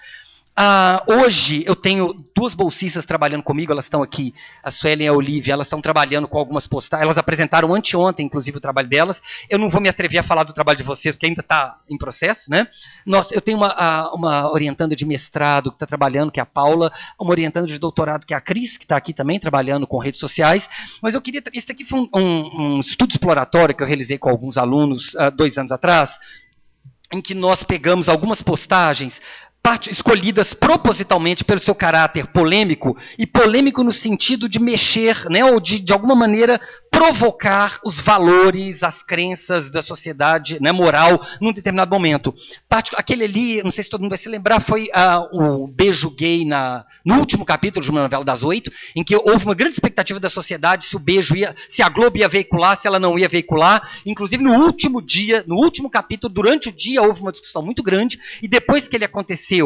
Hoje eu tenho 2 bolsistas trabalhando comigo, elas estão aqui, a Suelen e a Olivia, elas estão trabalhando com algumas postagens, elas apresentaram anteontem, inclusive, o trabalho delas. Eu não vou me atrever a falar do trabalho de vocês, porque ainda está em processo, né? Eu tenho uma orientanda de mestrado que está trabalhando, que é a Paula, uma orientanda de doutorado, que é a Cris, que está aqui também, trabalhando com redes sociais. Mas eu queria, esse aqui foi um estudo exploratório que eu realizei com alguns alunos 2 anos atrás, em que nós pegamos algumas postagens escolhidas propositalmente pelo seu caráter polêmico, e polêmico no sentido de mexer, né, ou de alguma maneira provocar os valores, as crenças da sociedade, né, moral, num determinado momento. Aquele ali, não sei se todo mundo vai se lembrar, foi o beijo gay no último capítulo de uma novela das 8, em que houve uma grande expectativa da sociedade se a Globo ia veicular, se ela não ia veicular. Inclusive, no último dia, no último capítulo, durante o dia, houve uma discussão muito grande, e depois que ele aconteceu,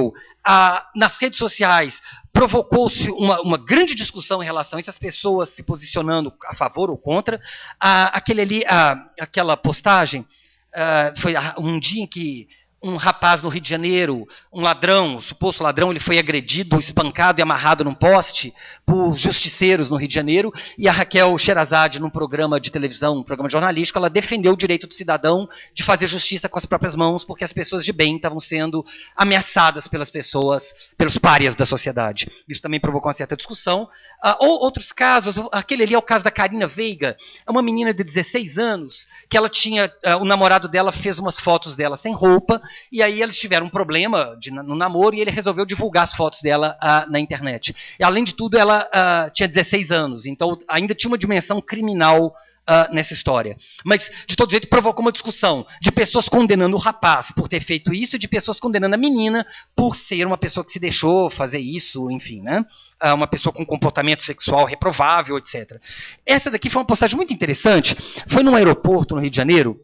nas redes sociais, provocou-se uma grande discussão em relação a isso, as pessoas se posicionando a favor ou contra. Aquela postagem foi um dia em que um rapaz no Rio de Janeiro, um ladrão, um suposto ladrão, ele foi agredido, espancado e amarrado num poste por justiceiros no Rio de Janeiro, e a Raquel Sherazade, num programa de televisão, um programa jornalístico, ela defendeu o direito do cidadão de fazer justiça com as próprias mãos, porque as pessoas de bem estavam sendo ameaçadas pelos párias da sociedade. Isso também provocou uma certa discussão. Ou outros casos, aquele ali é o caso da Karina Veiga, é uma menina de 16 anos, que ela tinha, o namorado dela fez umas fotos dela sem roupa, e aí eles tiveram um problema no namoro, e ele resolveu divulgar as fotos dela na internet. E, além de tudo, ela tinha 16 anos, então ainda tinha uma dimensão criminal nessa história. Mas, de todo jeito, provocou uma discussão de pessoas condenando o rapaz por ter feito isso, e de pessoas condenando a menina por ser uma pessoa que se deixou fazer isso, enfim, né? Uma pessoa com comportamento sexual reprovável, etc. Essa daqui foi uma postagem muito interessante. Foi num aeroporto no Rio de Janeiro,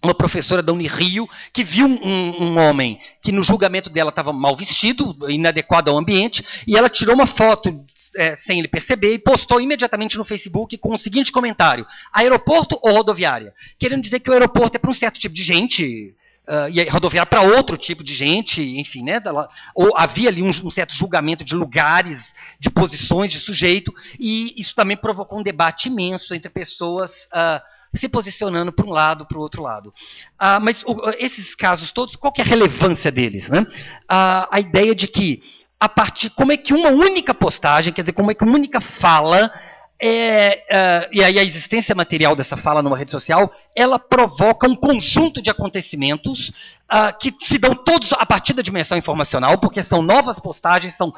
uma professora da Unirio, que viu um homem que no julgamento dela estava mal vestido, inadequado ao ambiente, e ela tirou uma foto sem ele perceber e postou imediatamente no Facebook com o seguinte comentário: aeroporto ou rodoviária? Querendo dizer que o aeroporto é para um certo tipo de gente, e a rodoviária para outro tipo de gente, enfim, né? Ou havia ali um certo julgamento de lugares, de posições de sujeito, e isso também provocou um debate imenso entre pessoas se posicionando para um lado, para o outro lado. Mas esses casos todos, qual que é a relevância deles? Né? A ideia de que, como é que uma única postagem, quer dizer, como é que uma única fala, e aí a existência material dessa fala numa rede social, ela provoca um conjunto de acontecimentos que se dão todos a partir da dimensão informacional, porque são novas postagens, são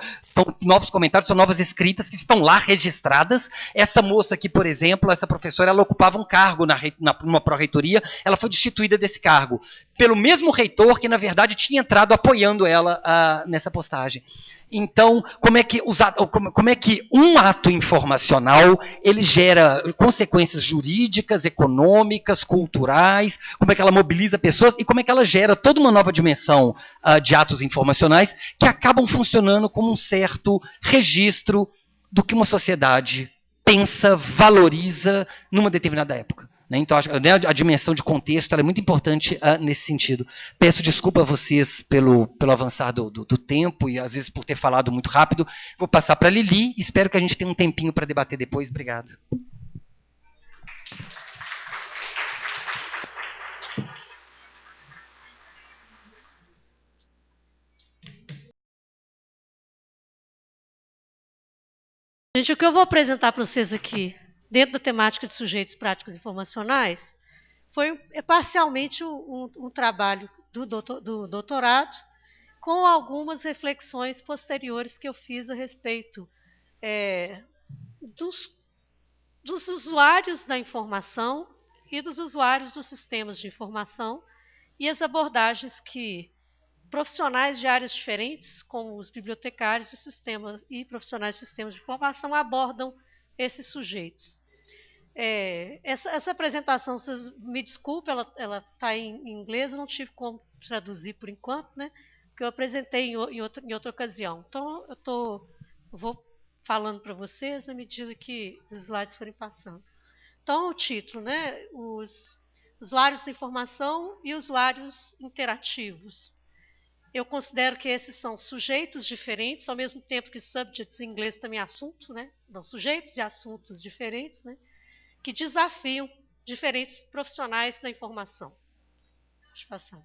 novos comentários, são novas escritas que estão lá registradas. Essa moça aqui, por exemplo, essa professora, ela ocupava um cargo numa pró-reitoria, ela foi destituída desse cargo pelo mesmo reitor que, na verdade, tinha entrado apoiando ela nessa postagem. Então, como é que um ato informacional ele gera consequências jurídicas, econômicas, culturais, como é que ela mobiliza pessoas e como é que ela gera toda uma nova dimensão de atos informacionais que acabam funcionando como um certo registro do que uma sociedade pensa, valoriza numa determinada época. Então, a dimensão de contexto ela é muito importante nesse sentido. Peço desculpa a vocês pelo avançar do tempo e, às vezes, por ter falado muito rápido. Vou passar para a Lili. Espero que a gente tenha um tempinho para debater depois. Obrigado. Gente, o que eu vou apresentar para vocês aqui, dentro da temática de sujeitos práticos informacionais, foi parcialmente um trabalho do doutorado, com algumas reflexões posteriores que eu fiz a respeito dos usuários da informação e dos usuários dos sistemas de informação e as abordagens que profissionais de áreas diferentes, como os bibliotecários e profissionais de sistemas de informação, abordam esses sujeitos. Essa apresentação, vocês me desculpem, ela está em inglês, eu não tive como traduzir por enquanto, né? que eu apresentei em outra ocasião. Então, eu vou falando para vocês na medida que os slides forem passando. Então, o título, né? Os usuários da informação e usuários interativos. Eu considero que esses são sujeitos diferentes, ao mesmo tempo que subjects em inglês também é assunto, né? Então, sujeitos e assuntos diferentes, né? Que desafiam diferentes profissionais da informação. Deixa eu passar.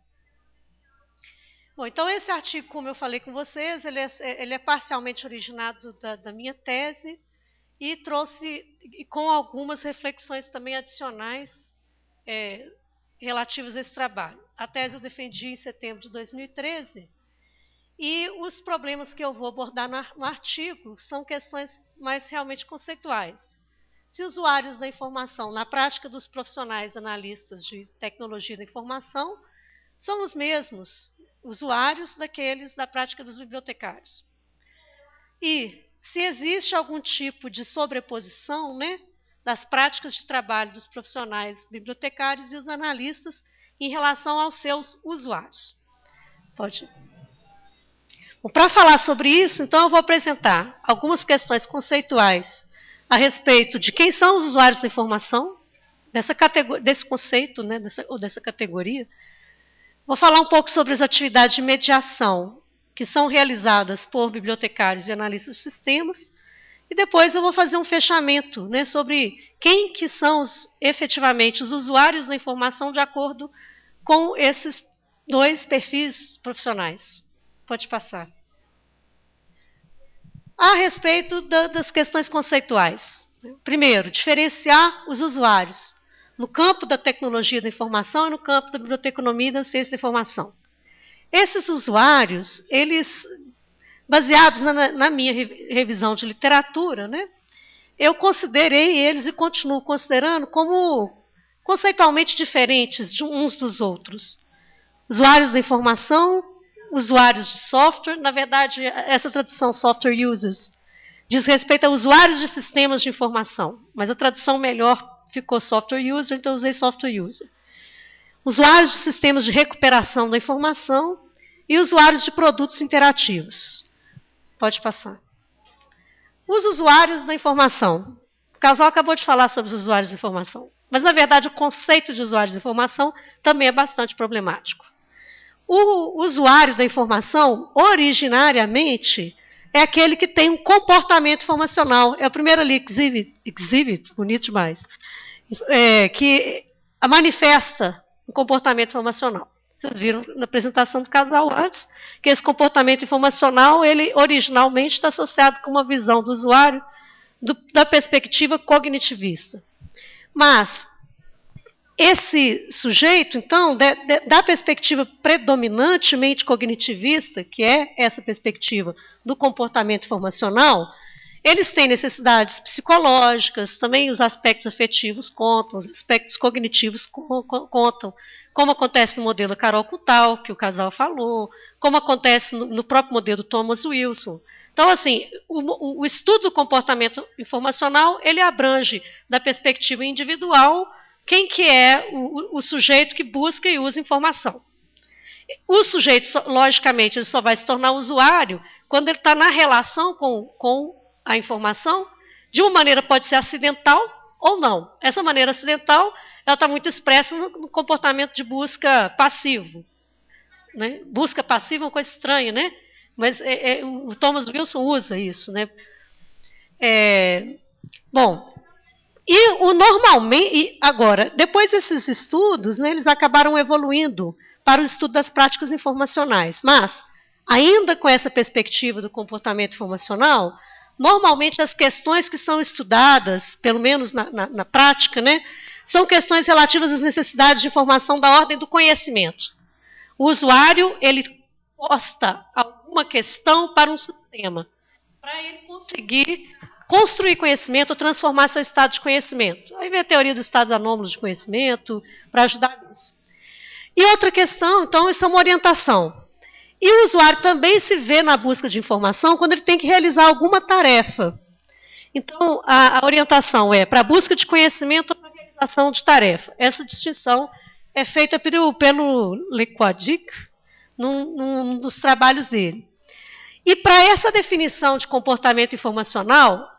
Bom, então esse artigo, como eu falei com vocês, ele é parcialmente originado da minha tese e trouxe com algumas reflexões também adicionais relativas a esse trabalho. A tese eu defendi em setembro de 2013 e os problemas que eu vou abordar no artigo são questões mais realmente conceituais. Se usuários da informação, na prática dos profissionais analistas de tecnologia da informação, são os mesmos usuários daqueles da prática dos bibliotecários. E se existe algum tipo de sobreposição, né, das práticas de trabalho dos profissionais bibliotecários e os analistas em relação aos seus usuários. Pode. Para falar sobre isso, então eu vou apresentar algumas questões conceituais a respeito de quem são os usuários da informação, desse conceito, né, dessa categoria. Vou falar um pouco sobre as atividades de mediação que são realizadas por bibliotecários e analistas de sistemas, e depois eu vou fazer um fechamento, né, sobre quem que são efetivamente os usuários da informação de acordo com esses dois perfis profissionais. Pode passar. A respeito das questões conceituais. Primeiro, diferenciar os usuários no campo da tecnologia da informação e no campo da biblioteconomia e da ciência da informação. Esses usuários, eles, baseados na minha revisão de literatura, né, eu considerei eles e continuo considerando como conceitualmente diferentes de uns dos outros. Usuários da informação, usuários de software, na verdade, essa tradução software users diz respeito a usuários de sistemas de informação, mas a tradução melhor ficou software user, então eu usei software user. Usuários de sistemas de recuperação da informação e usuários de produtos interativos. Pode passar. Os usuários da informação. O Casal acabou de falar sobre os usuários da informação, mas, na verdade, o conceito de usuários da informação também é bastante problemático. O usuário da informação, originariamente, é aquele que tem um comportamento informacional. É o primeiro ali, exhibit, bonito demais, que manifesta um comportamento informacional. Vocês viram na apresentação do Casal antes, que esse comportamento informacional, ele originalmente está associado com uma visão do usuário da perspectiva cognitivista. Mas esse sujeito, então, da perspectiva predominantemente cognitivista, que é essa perspectiva do comportamento informacional, eles têm necessidades psicológicas, também os aspectos afetivos contam, os aspectos cognitivos contam, como acontece no modelo Carol Kutal, que o Casal falou, como acontece no próprio modelo Thomas Wilson. Então, assim, o estudo do comportamento informacional, ele abrange, da perspectiva individual, quem que é o sujeito que busca e usa informação. O sujeito, logicamente, ele só vai se tornar usuário quando ele está na relação com a informação, de uma maneira pode ser acidental ou não. Essa maneira acidental, ela está muito expressa no comportamento de busca passivo. Né? Busca passiva é uma coisa estranha, né? Mas o Thomas Wilson usa isso. Né? Bom, normalmente, agora, depois desses estudos, né, eles acabaram evoluindo para o estudo das práticas informacionais. Mas, ainda com essa perspectiva do comportamento informacional, normalmente as questões que são estudadas, pelo menos na prática, né, são questões relativas às necessidades de informação da ordem do conhecimento. O usuário, ele posta alguma questão para um sistema, para ele conseguir construir conhecimento ou transformar seu estado de conhecimento. Aí vem a teoria dos estados anômalos de conhecimento para ajudar nisso. E outra questão, então, isso é uma orientação. E o usuário também se vê na busca de informação quando ele tem que realizar alguma tarefa. Então, a orientação é para a busca de conhecimento ou para a realização de tarefa. Essa distinção é feita pelo Le Quadic, num dos trabalhos dele. E para essa definição de comportamento informacional,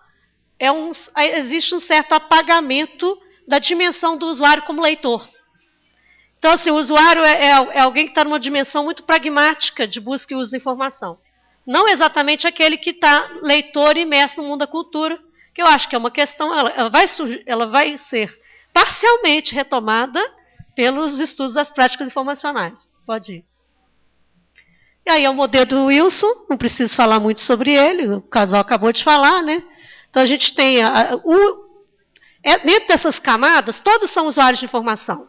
existe um certo apagamento da dimensão do usuário como leitor. Então, assim, o usuário é alguém que está numa dimensão muito pragmática de busca e uso da informação. Não exatamente aquele que está leitor e imerso no mundo da cultura, que eu acho que é uma questão, ela vai ser parcialmente retomada pelos estudos das práticas informacionais. Pode ir. E aí é o modelo do Wilson, não preciso falar muito sobre ele, o casal acabou de falar, né? Então a gente tem, dentro dessas camadas, todos são usuários de informação.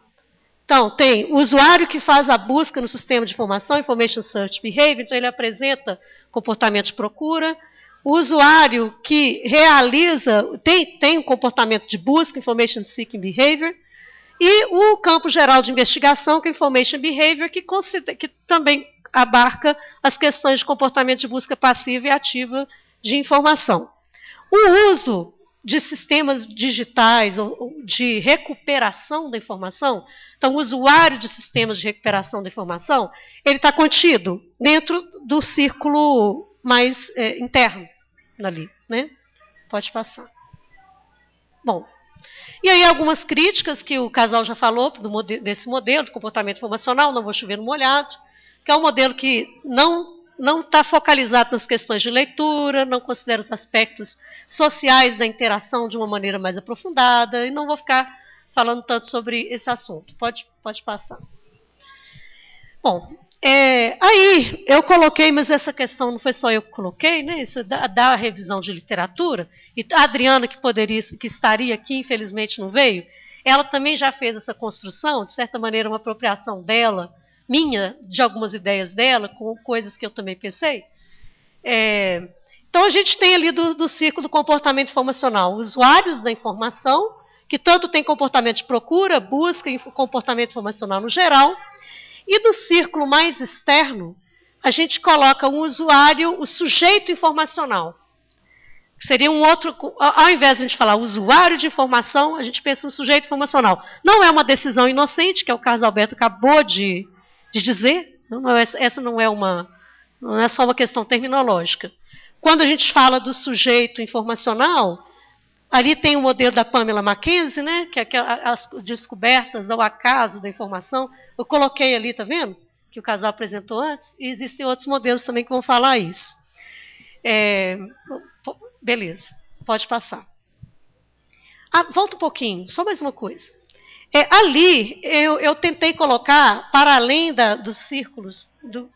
Então, tem o usuário que faz a busca no sistema de informação, Information Search Behavior, então ele apresenta comportamento de procura. O usuário que realiza, tem um comportamento de busca, Information Seeking Behavior. E o campo geral de investigação, que é Information Behavior, que também abarca as questões de comportamento de busca passiva e ativa de informação. O uso de sistemas digitais ou de recuperação da informação, então o usuário de sistemas de recuperação da informação, ele está contido dentro do círculo mais interno ali, né? Pode passar. Bom, e aí algumas críticas que o casal já falou desse modelo de comportamento informacional, não vou chover no molhado, que é um modelo que não está focalizado nas questões de leitura, não considera os aspectos sociais da interação de uma maneira mais aprofundada, e não vou ficar falando tanto sobre esse assunto. Pode passar. Bom, aí eu coloquei, mas essa questão não foi só eu que coloquei, né? Isso da revisão de literatura, e a Adriana, que estaria aqui, infelizmente não veio, ela também já fez essa construção, de certa maneira, uma apropriação dela, minha, de algumas ideias dela, com coisas que eu também pensei. Então, a gente tem ali do ciclo do comportamento informacional, usuários da informação, que tanto tem comportamento de procura, busca e comportamento informacional no geral, e do círculo mais externo, a gente coloca um usuário, o sujeito informacional. Seria um outro, ao invés de a gente falar usuário de informação, a gente pensa no sujeito informacional. Não é uma decisão inocente, que é o Carlos Alberto acabou de dizer, essa não é só uma questão terminológica. Quando a gente fala do sujeito informacional, ali tem o modelo da Pamela Mackenzie, né, que é as descobertas ao acaso da informação. Eu coloquei ali, está vendo? Que o casal apresentou antes, e existem outros modelos também que vão falar isso. Beleza, pode passar. Volta um pouquinho, só mais uma coisa. Ali, eu tentei colocar, para além dos círculos,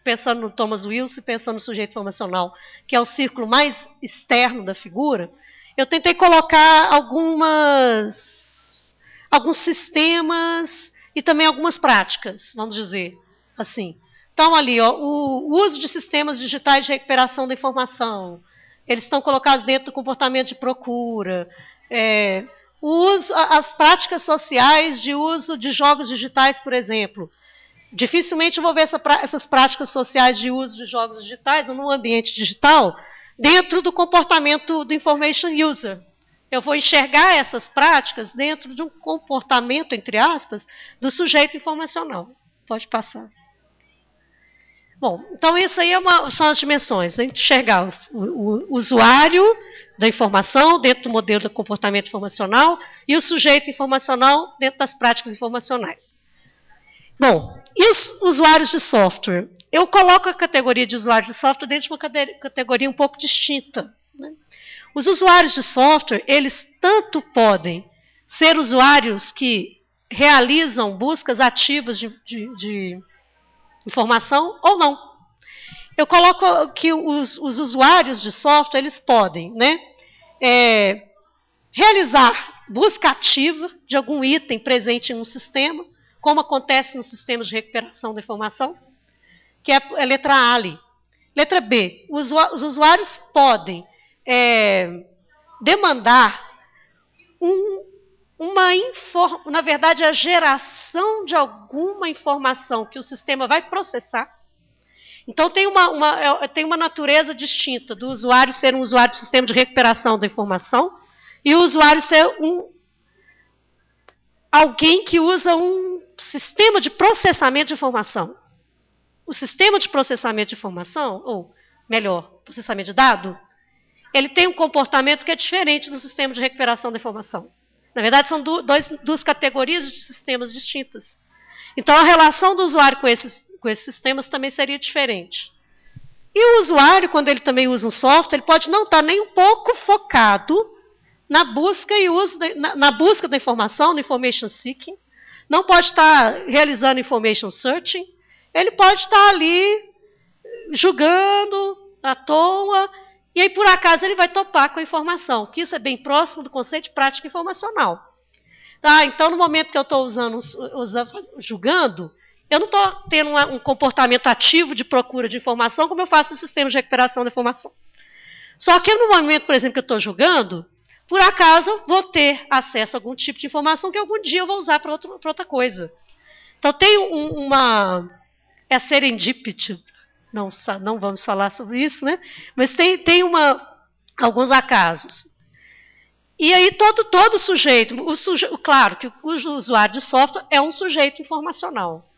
pensando no Thomas Wilson e pensando no sujeito informacional, que é o círculo mais externo da figura, eu tentei colocar alguns sistemas e também algumas práticas, vamos dizer assim. Então, ali, o uso de sistemas digitais de recuperação da informação, eles estão colocados dentro do comportamento de procura, as práticas sociais de uso de jogos digitais, por exemplo. Dificilmente eu vou ver essas práticas sociais de uso de jogos digitais ou no ambiente digital dentro do comportamento do information user. Eu vou enxergar essas práticas dentro de um comportamento, entre aspas, do sujeito informacional. Pode passar. Bom, então isso aí são as dimensões. A gente enxergar o usuário da informação dentro do modelo do comportamento informacional e o sujeito informacional dentro das práticas informacionais. Bom, e os usuários de software? Eu coloco a categoria de usuários de software dentro de uma categoria um pouco distinta, né? Os usuários de software, eles tanto podem ser usuários que realizam buscas ativas de informação ou não. Eu coloco que os usuários de software, eles podem, né, realizar busca ativa de algum item presente em um sistema, como acontece nos sistemas de recuperação da informação, que é a letra A ali. Letra B, os usuários podem demandar na verdade, a geração de alguma informação que o sistema vai processar. Então, tem uma natureza distinta do usuário ser um usuário de sistema de recuperação da informação e o usuário ser alguém que usa um sistema de processamento de informação. o sistema de processamento de informação, ou melhor, processamento de dado, ele tem um comportamento que é diferente do sistema de recuperação da informação. Na verdade, são duas categorias de sistemas distintas. Então, a relação do usuário com esses sistemas também seria diferente. E o usuário, quando ele também usa um software, ele pode não estar nem um pouco focado na busca e uso na busca da informação, no information seeking, não pode estar realizando information searching, ele pode estar ali julgando à toa, e aí, por acaso, ele vai topar com a informação, que isso é bem próximo do conceito de prática informacional. Tá? Então, no momento que eu estou julgando, eu não estou tendo um comportamento ativo de procura de informação, como eu faço no sistema de recuperação da informação. Só que no momento, por exemplo, que eu estou julgando, por acaso, eu vou ter acesso a algum tipo de informação que algum dia eu vou usar para outra coisa. Então, tem é serendipity. Não vamos falar sobre isso, né? Mas tem alguns acasos. E aí todo sujeito, claro que o usuário de software é um sujeito informacional.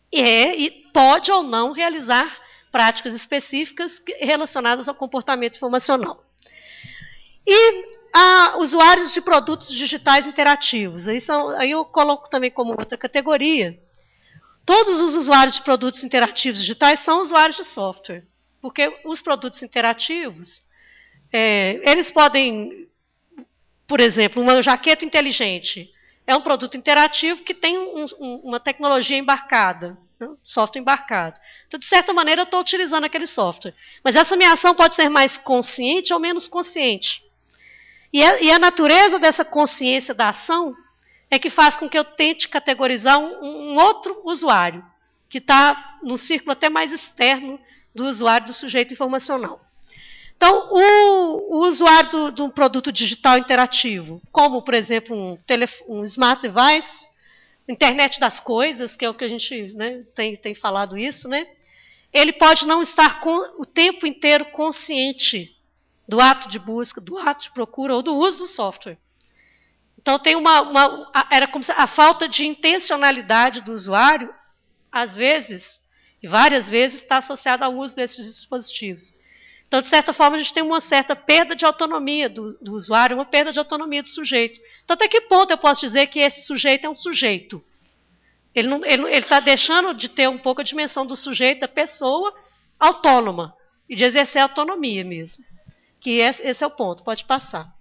E pode ou não realizar práticas específicas relacionadas ao comportamento informacional. E usuários de produtos digitais interativos. Aí eu coloco também como outra categoria. Todos os usuários de produtos interativos digitais são usuários de software, porque os produtos interativos, eles podem, por exemplo, uma jaqueta inteligente é um produto interativo que tem uma tecnologia embarcada, né, software embarcado. Então, de certa maneira, eu estou utilizando aquele software. Mas essa minha ação pode ser mais consciente ou menos consciente. E a natureza dessa consciência da ação é que faz com que eu tente categorizar um outro usuário, que está no círculo até mais externo do usuário do sujeito informacional. Então, o usuário de um produto digital interativo, como, por exemplo, um smart device, internet das coisas, que é o que a gente, né, tem falado isso, né? Ele pode não estar o tempo inteiro consciente do ato de busca, do ato de procura ou do uso do software. Então, tem era como se a falta de intencionalidade do usuário, às vezes, e várias vezes, está associada ao uso desses dispositivos. Então, de certa forma, a gente tem uma certa perda de autonomia do usuário, uma perda de autonomia do sujeito. Então, até que ponto eu posso dizer que esse sujeito é um sujeito? Ele está deixando de ter um pouco a dimensão do sujeito, da pessoa autônoma, e de exercer a autonomia mesmo. Que esse é o ponto, pode passar.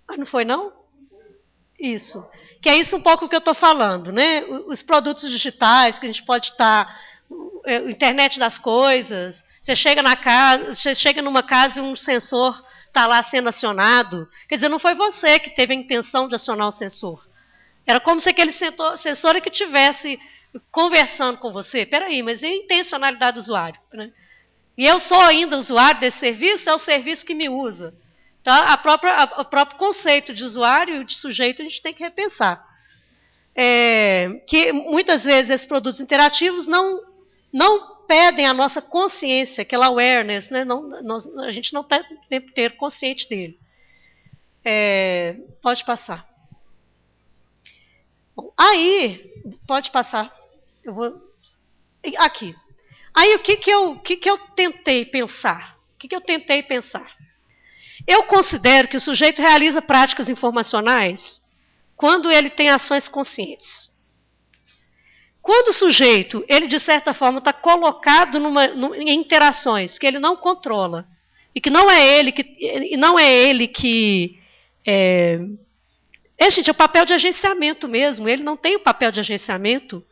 Ah, não foi, não? Isso. Que é isso um pouco que eu estou falando, né? Os produtos digitais, que a gente pode estar... internet das coisas, você chega numa casa e um sensor está lá sendo acionado. Quer dizer, não foi você que teve a intenção de acionar o sensor. Era como se aquele sensor que estivesse conversando com você. Peraí, mas e a intencionalidade do usuário? Né? E eu sou ainda usuário desse serviço, é o serviço que me usa. Tá? O próprio conceito de usuário e de sujeito a gente tem que repensar. Que muitas vezes esses produtos interativos não pedem a nossa consciência, aquela awareness, né? A gente não tem tempo inteiro consciente dele. Pode passar. Bom, aí, pode passar. Eu vou... Aqui. Aí, o que eu tentei pensar? Eu considero que o sujeito realiza práticas informacionais quando ele tem ações conscientes. Quando o sujeito, ele de certa forma está colocado em interações que ele não controla, e que não é ele que gente, é o papel de agenciamento mesmo, ele não tem o papel de agenciamento,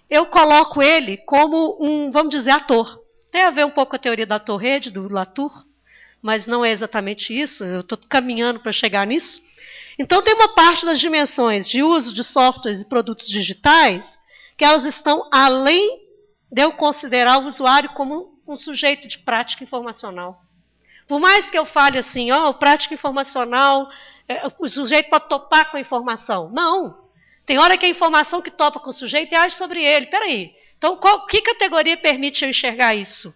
eu coloco ele como vamos dizer, ator. Tem a ver um pouco com a teoria da ator-rede, do Latour, mas não é exatamente isso, eu estou caminhando para chegar nisso. Então, tem uma parte das dimensões de uso de softwares e produtos digitais que elas estão além de eu considerar o usuário como um sujeito de prática informacional. Por mais que eu fale assim, o prática informacional, o sujeito pode topar com a informação. Não. Tem hora que a informação que topa com o sujeito e age sobre ele. Peraí. Então, que categoria permite eu enxergar isso?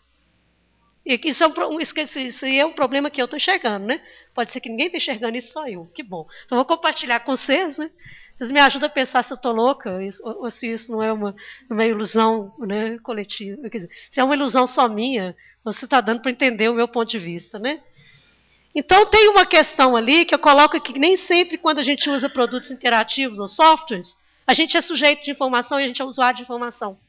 Isso é um problema que eu estou enxergando, né? Pode ser que ninguém esteja enxergando isso, só eu. Que bom. Então, vou compartilhar com vocês, né? Vocês me ajudam a pensar se eu estou louca ou se isso não é uma ilusão, né, coletiva. Quer dizer, se é uma ilusão só minha, você está dando para entender o meu ponto de vista, né? Então, tem uma questão ali que eu coloco que nem sempre quando a gente usa produtos interativos ou softwares, a gente é sujeito de informação e a gente é usuário de informação.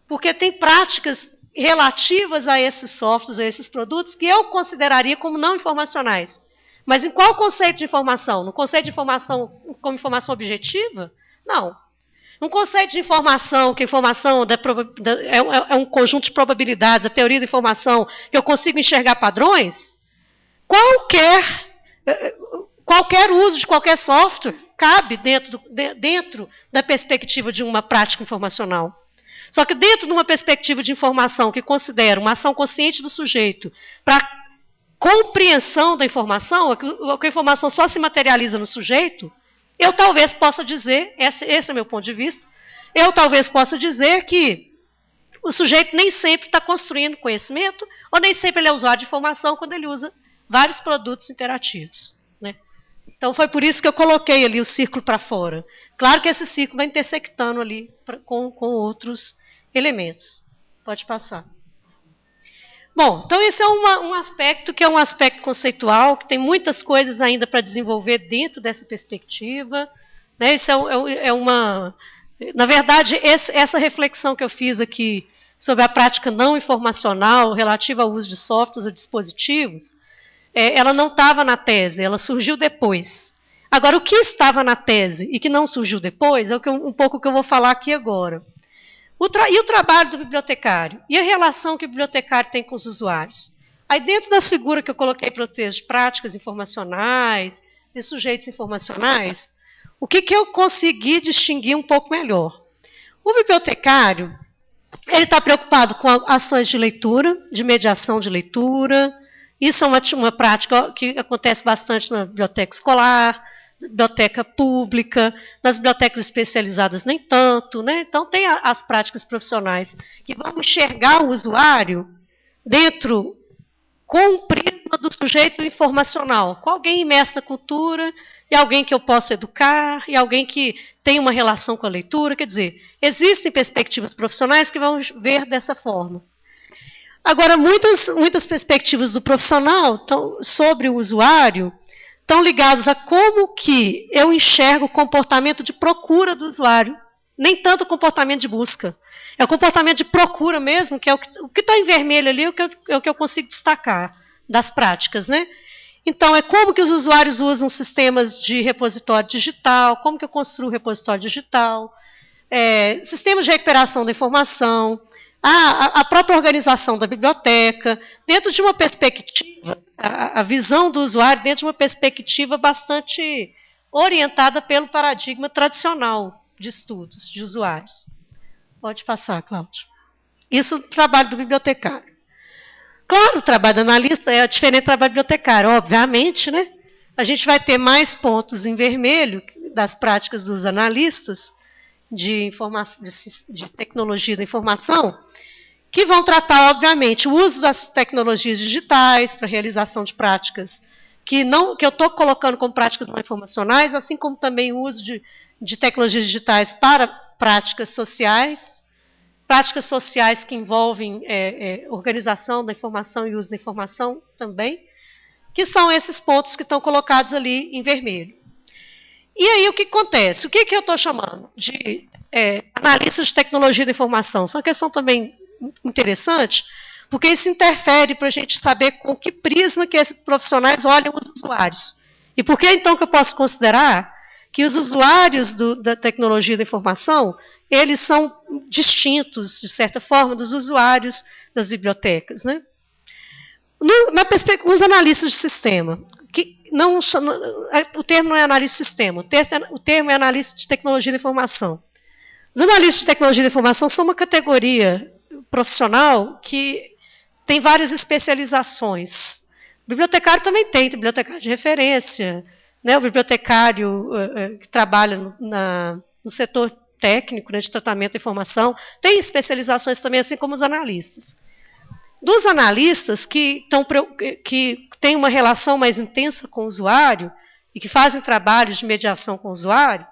Porque tem práticas relativas a esses softwares, a esses produtos, que eu consideraria como não informacionais. Mas em qual conceito de informação? No conceito de informação como informação objetiva? Não. Um conceito de informação, que a informação é um conjunto de probabilidades, a teoria da informação, que eu consigo enxergar padrões, qualquer uso de qualquer software cabe dentro da perspectiva de uma prática informacional. Só que dentro de uma perspectiva de informação que considera uma ação consciente do sujeito para compreensão da informação, que a informação só se materializa no sujeito, eu talvez possa dizer, esse é meu ponto de vista, eu talvez possa dizer que o sujeito nem sempre está construindo conhecimento, ou nem sempre ele é usuário de informação quando ele usa vários produtos interativos, né? Então foi por isso que eu coloquei ali o círculo para fora. Claro que esse círculo vai intersectando ali com outros elementos. Pode passar. Bom, então esse é um aspecto que é um aspecto conceitual, que tem muitas coisas ainda para desenvolver dentro dessa perspectiva, né? Isso na verdade, essa reflexão que eu fiz aqui sobre a prática não informacional relativa ao uso de softwares ou dispositivos, ela não estava na tese, ela surgiu depois. Agora, o que estava na tese e que não surgiu depois é um pouco o que eu vou falar aqui agora. E o trabalho do bibliotecário? E a relação que o bibliotecário tem com os usuários? Aí, dentro da figura que eu coloquei para vocês, de práticas informacionais, de sujeitos informacionais, o que eu consegui distinguir um pouco melhor? O bibliotecário, ele está preocupado com ações de leitura, de mediação de leitura. Isso é uma prática que acontece bastante na biblioteca escolar, biblioteca pública, nas bibliotecas especializadas nem tanto, né? Então tem as práticas profissionais que vão enxergar o usuário dentro com o prisma do sujeito informacional, com alguém imerso na cultura, e alguém que eu posso educar, e alguém que tem uma relação com a leitura. Quer dizer, existem perspectivas profissionais que vão ver dessa forma. Agora, muitas perspectivas do profissional sobre o usuário estão ligados a como que eu enxergo o comportamento de procura do usuário. Nem tanto o comportamento de busca. É o comportamento de procura mesmo, que é o que está em vermelho ali, é o que eu consigo destacar das práticas, né? Então, é como que os usuários usam sistemas de repositório digital, como que eu construo repositório digital, sistemas de recuperação da informação, a própria organização da biblioteca, dentro de uma perspectiva, a visão do usuário dentro de uma perspectiva bastante orientada pelo paradigma tradicional de estudos de usuários. Pode passar, Cláudio. Isso é o trabalho do bibliotecário. Claro, o trabalho do analista é diferente do trabalho do bibliotecário, obviamente, né? A gente vai ter mais pontos em vermelho das práticas dos analistas de tecnologia da informação, que vão tratar, obviamente, o uso das tecnologias digitais para realização de práticas que eu estou colocando como práticas não informacionais, assim como também o uso de tecnologias digitais para práticas sociais que envolvem organização da informação e uso da informação também, que são esses pontos que estão colocados ali em vermelho. E aí o que acontece? O que eu estou chamando de analistas de tecnologia da informação? Isso é uma questão também interessante, porque isso interfere para a gente saber com que prisma que esses profissionais olham os usuários. E por que então que eu posso considerar que os usuários da tecnologia da informação, eles são distintos, de certa forma, dos usuários das bibliotecas, né? Os analistas de sistema, o termo não é analista de sistema, o termo é analista de tecnologia da informação. Os analistas de tecnologia da informação são uma categoria profissional que tem várias especializações. O bibliotecário também tem bibliotecário de referência, né? O bibliotecário que trabalha no setor técnico, né, de tratamento da informação, tem especializações também, assim como os analistas. Dos analistas que têm uma relação mais intensa com o usuário, e que fazem trabalhos de mediação com o usuário,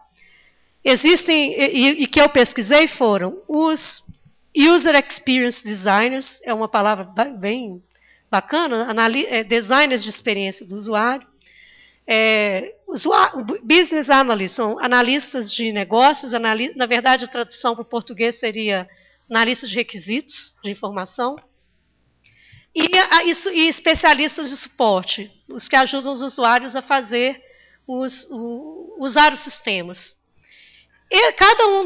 existem, e que eu pesquisei, foram os User Experience Designers, é uma palavra bem bacana, designers de experiência do usuário, Business Analysts, são analistas de negócios, na verdade a tradução para o português seria analistas de requisitos de informação, e especialistas de suporte, os que ajudam os usuários a fazer, usar os sistemas. E cada um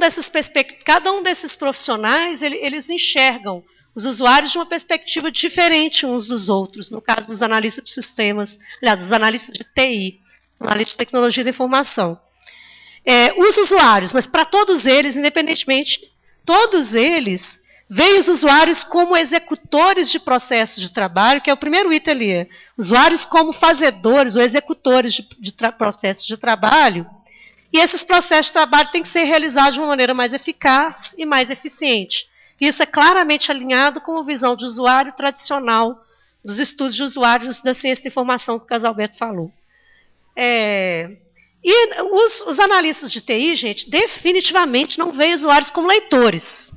desses profissionais, eles enxergam os usuários de uma perspectiva diferente uns dos outros, no caso dos analistas de sistemas, aliás, dos analistas de TI, analistas de tecnologia da informação. Os usuários, mas para todos eles, independentemente, todos eles veem os usuários como executores de processos de trabalho, que é o primeiro item ali, usuários como fazedores ou executores de processos de trabalho, e esses processos de trabalho têm que ser realizados de uma maneira mais eficaz e mais eficiente. Isso é claramente alinhado com a visão de usuário tradicional dos estudos de usuários da ciência da informação que o Casalberto falou. E os analistas de TI, gente, definitivamente não veem usuários como leitores.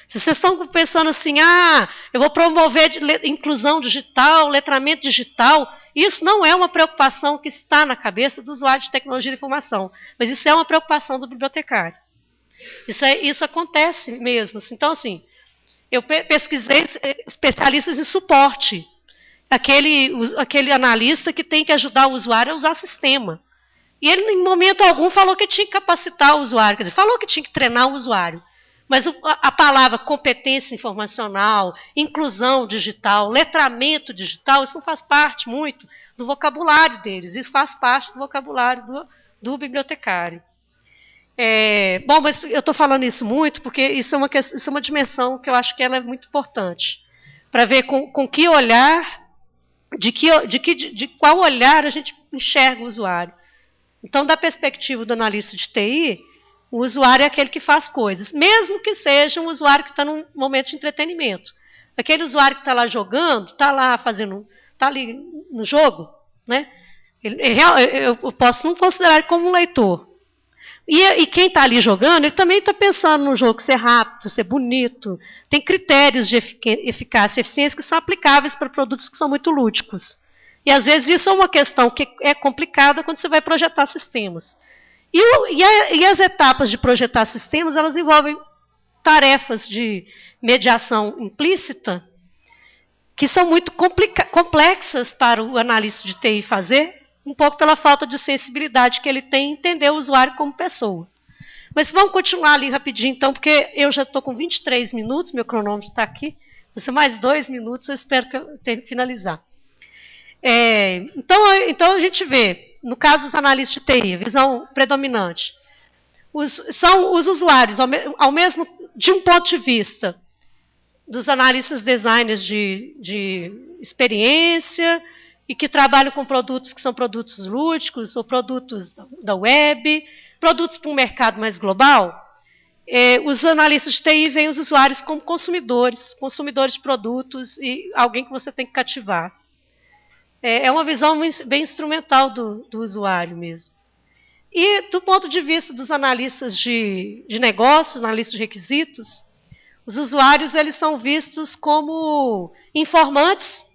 Se vocês estão pensando assim, eu vou promover inclusão digital, letramento digital, isso não é uma preocupação que está na cabeça do usuário de tecnologia de informação, mas isso é uma preocupação do bibliotecário. Isso acontece mesmo. Então, assim, eu pesquisei especialistas em suporte, aquele analista que tem que ajudar o usuário a usar sistema. E ele, em momento algum, falou que tinha que capacitar o usuário, quer dizer, falou que tinha que treinar o usuário. Mas a palavra competência informacional, inclusão digital, letramento digital, isso não faz parte muito do vocabulário deles, isso faz parte do vocabulário do bibliotecário. Bom, mas eu estou falando isso muito porque isso é uma dimensão que eu acho que ela é muito importante, para ver com que olhar, de qual olhar a gente enxerga o usuário. Então, da perspectiva do analista de TI, o usuário é aquele que faz coisas, mesmo que seja um usuário que está num momento de entretenimento. Aquele usuário que está lá jogando, está ali no jogo, né? Eu posso não considerar ele como um leitor. E quem está ali jogando, ele também está pensando no jogo ser rápido, ser bonito. Tem critérios de eficácia e eficiência que são aplicáveis para produtos que são muito lúdicos. E, às vezes, isso é uma questão que é complicada quando você vai projetar sistemas. E as etapas de projetar sistemas, elas envolvem tarefas de mediação implícita que são muito complexas para o analista de TI fazer, um pouco pela falta de sensibilidade que ele tem em entender o usuário como pessoa. Mas vamos continuar ali rapidinho, então, porque eu já estou com 23 minutos, meu cronômetro está aqui, vai ser mais 2 minutos, eu espero que eu tenha que finalizar. Então, a gente vê, no caso dos analistas de TI, a visão predominante, são os usuários, ao mesmo, de um ponto de vista dos analistas designers de experiência e que trabalham com produtos que são produtos lúdicos ou produtos da web, produtos para um mercado mais global. Os analistas de TI veem os usuários como consumidores de produtos e alguém que você tem que cativar. É uma visão bem instrumental do usuário mesmo. E do ponto de vista dos analistas de negócios, analistas de requisitos, os usuários eles são vistos como informantes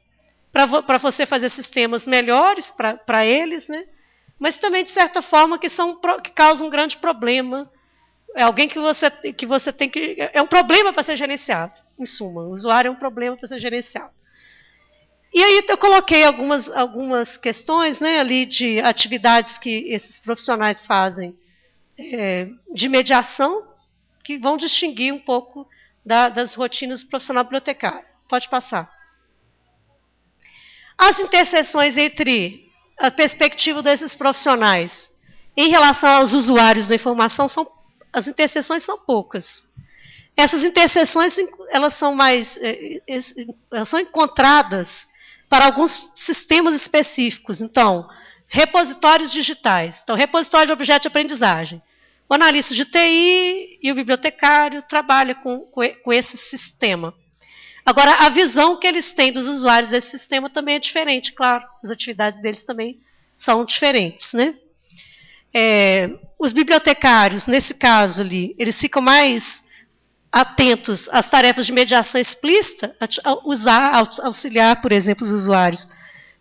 para você fazer sistemas melhores para eles, né? Mas também, de certa forma, que causam um grande problema. É alguém que você tem que... É um problema para ser gerenciado, em suma. O usuário é um problema para ser gerenciado. E aí eu coloquei algumas questões, né, ali de atividades que esses profissionais fazem de mediação, que vão distinguir um pouco das rotinas do profissional bibliotecário. Pode passar. As interseções entre a perspectiva desses profissionais em relação aos usuários da informação, as interseções são poucas. Essas interseções elas são elas são encontradas para alguns sistemas específicos. Então, repositórios digitais. Então, repositório de objeto de aprendizagem. O analista de TI e o bibliotecário trabalham com esse sistema. Agora, a visão que eles têm dos usuários desse sistema também é diferente, claro. As atividades deles também são diferentes, né? Os bibliotecários, nesse caso ali, eles ficam mais atentos às tarefas de mediação explícita, auxiliar, por exemplo, os usuários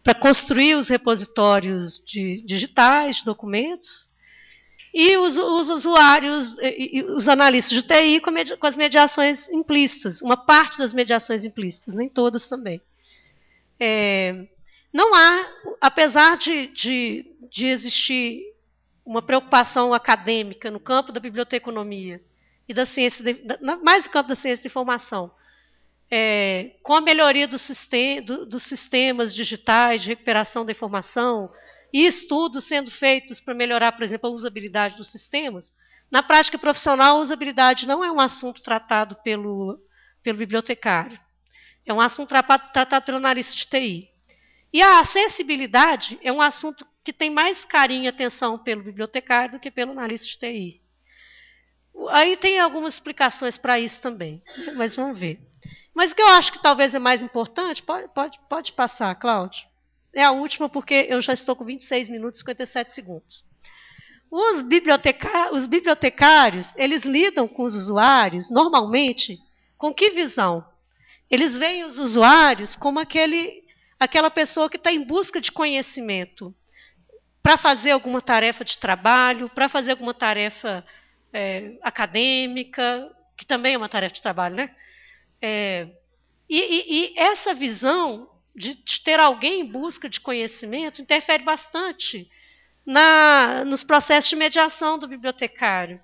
para construir os repositórios digitais de documentos, e os usuários, os analistas de TI com as mediações implícitas, uma parte das mediações implícitas, nem todas também. Não há, apesar de existir uma preocupação acadêmica no campo da biblioteconomia e da ciência, mais no campo da ciência da informação, com a melhoria dos sistemas digitais de recuperação da informação e estudos sendo feitos para melhorar, por exemplo, a usabilidade dos sistemas, na prática profissional, a usabilidade não é um assunto tratado pelo bibliotecário. É um assunto tratado pelo analista de TI. E a acessibilidade é um assunto que tem mais carinho e atenção pelo bibliotecário do que pelo analista de TI. Aí tem algumas explicações para isso também, mas vamos ver. Mas o que eu acho que talvez é mais importante, pode passar, Cláudio. É a última, porque eu já estou com 26 minutos e 57 segundos. Os bibliotecários, eles lidam com os usuários, normalmente, com que visão? Eles veem os usuários como aquela pessoa que está em busca de conhecimento para fazer alguma tarefa de trabalho, para fazer alguma tarefa acadêmica, que também é uma tarefa de trabalho, né? E essa visão de ter alguém em busca de conhecimento interfere bastante nos processos de mediação do bibliotecário.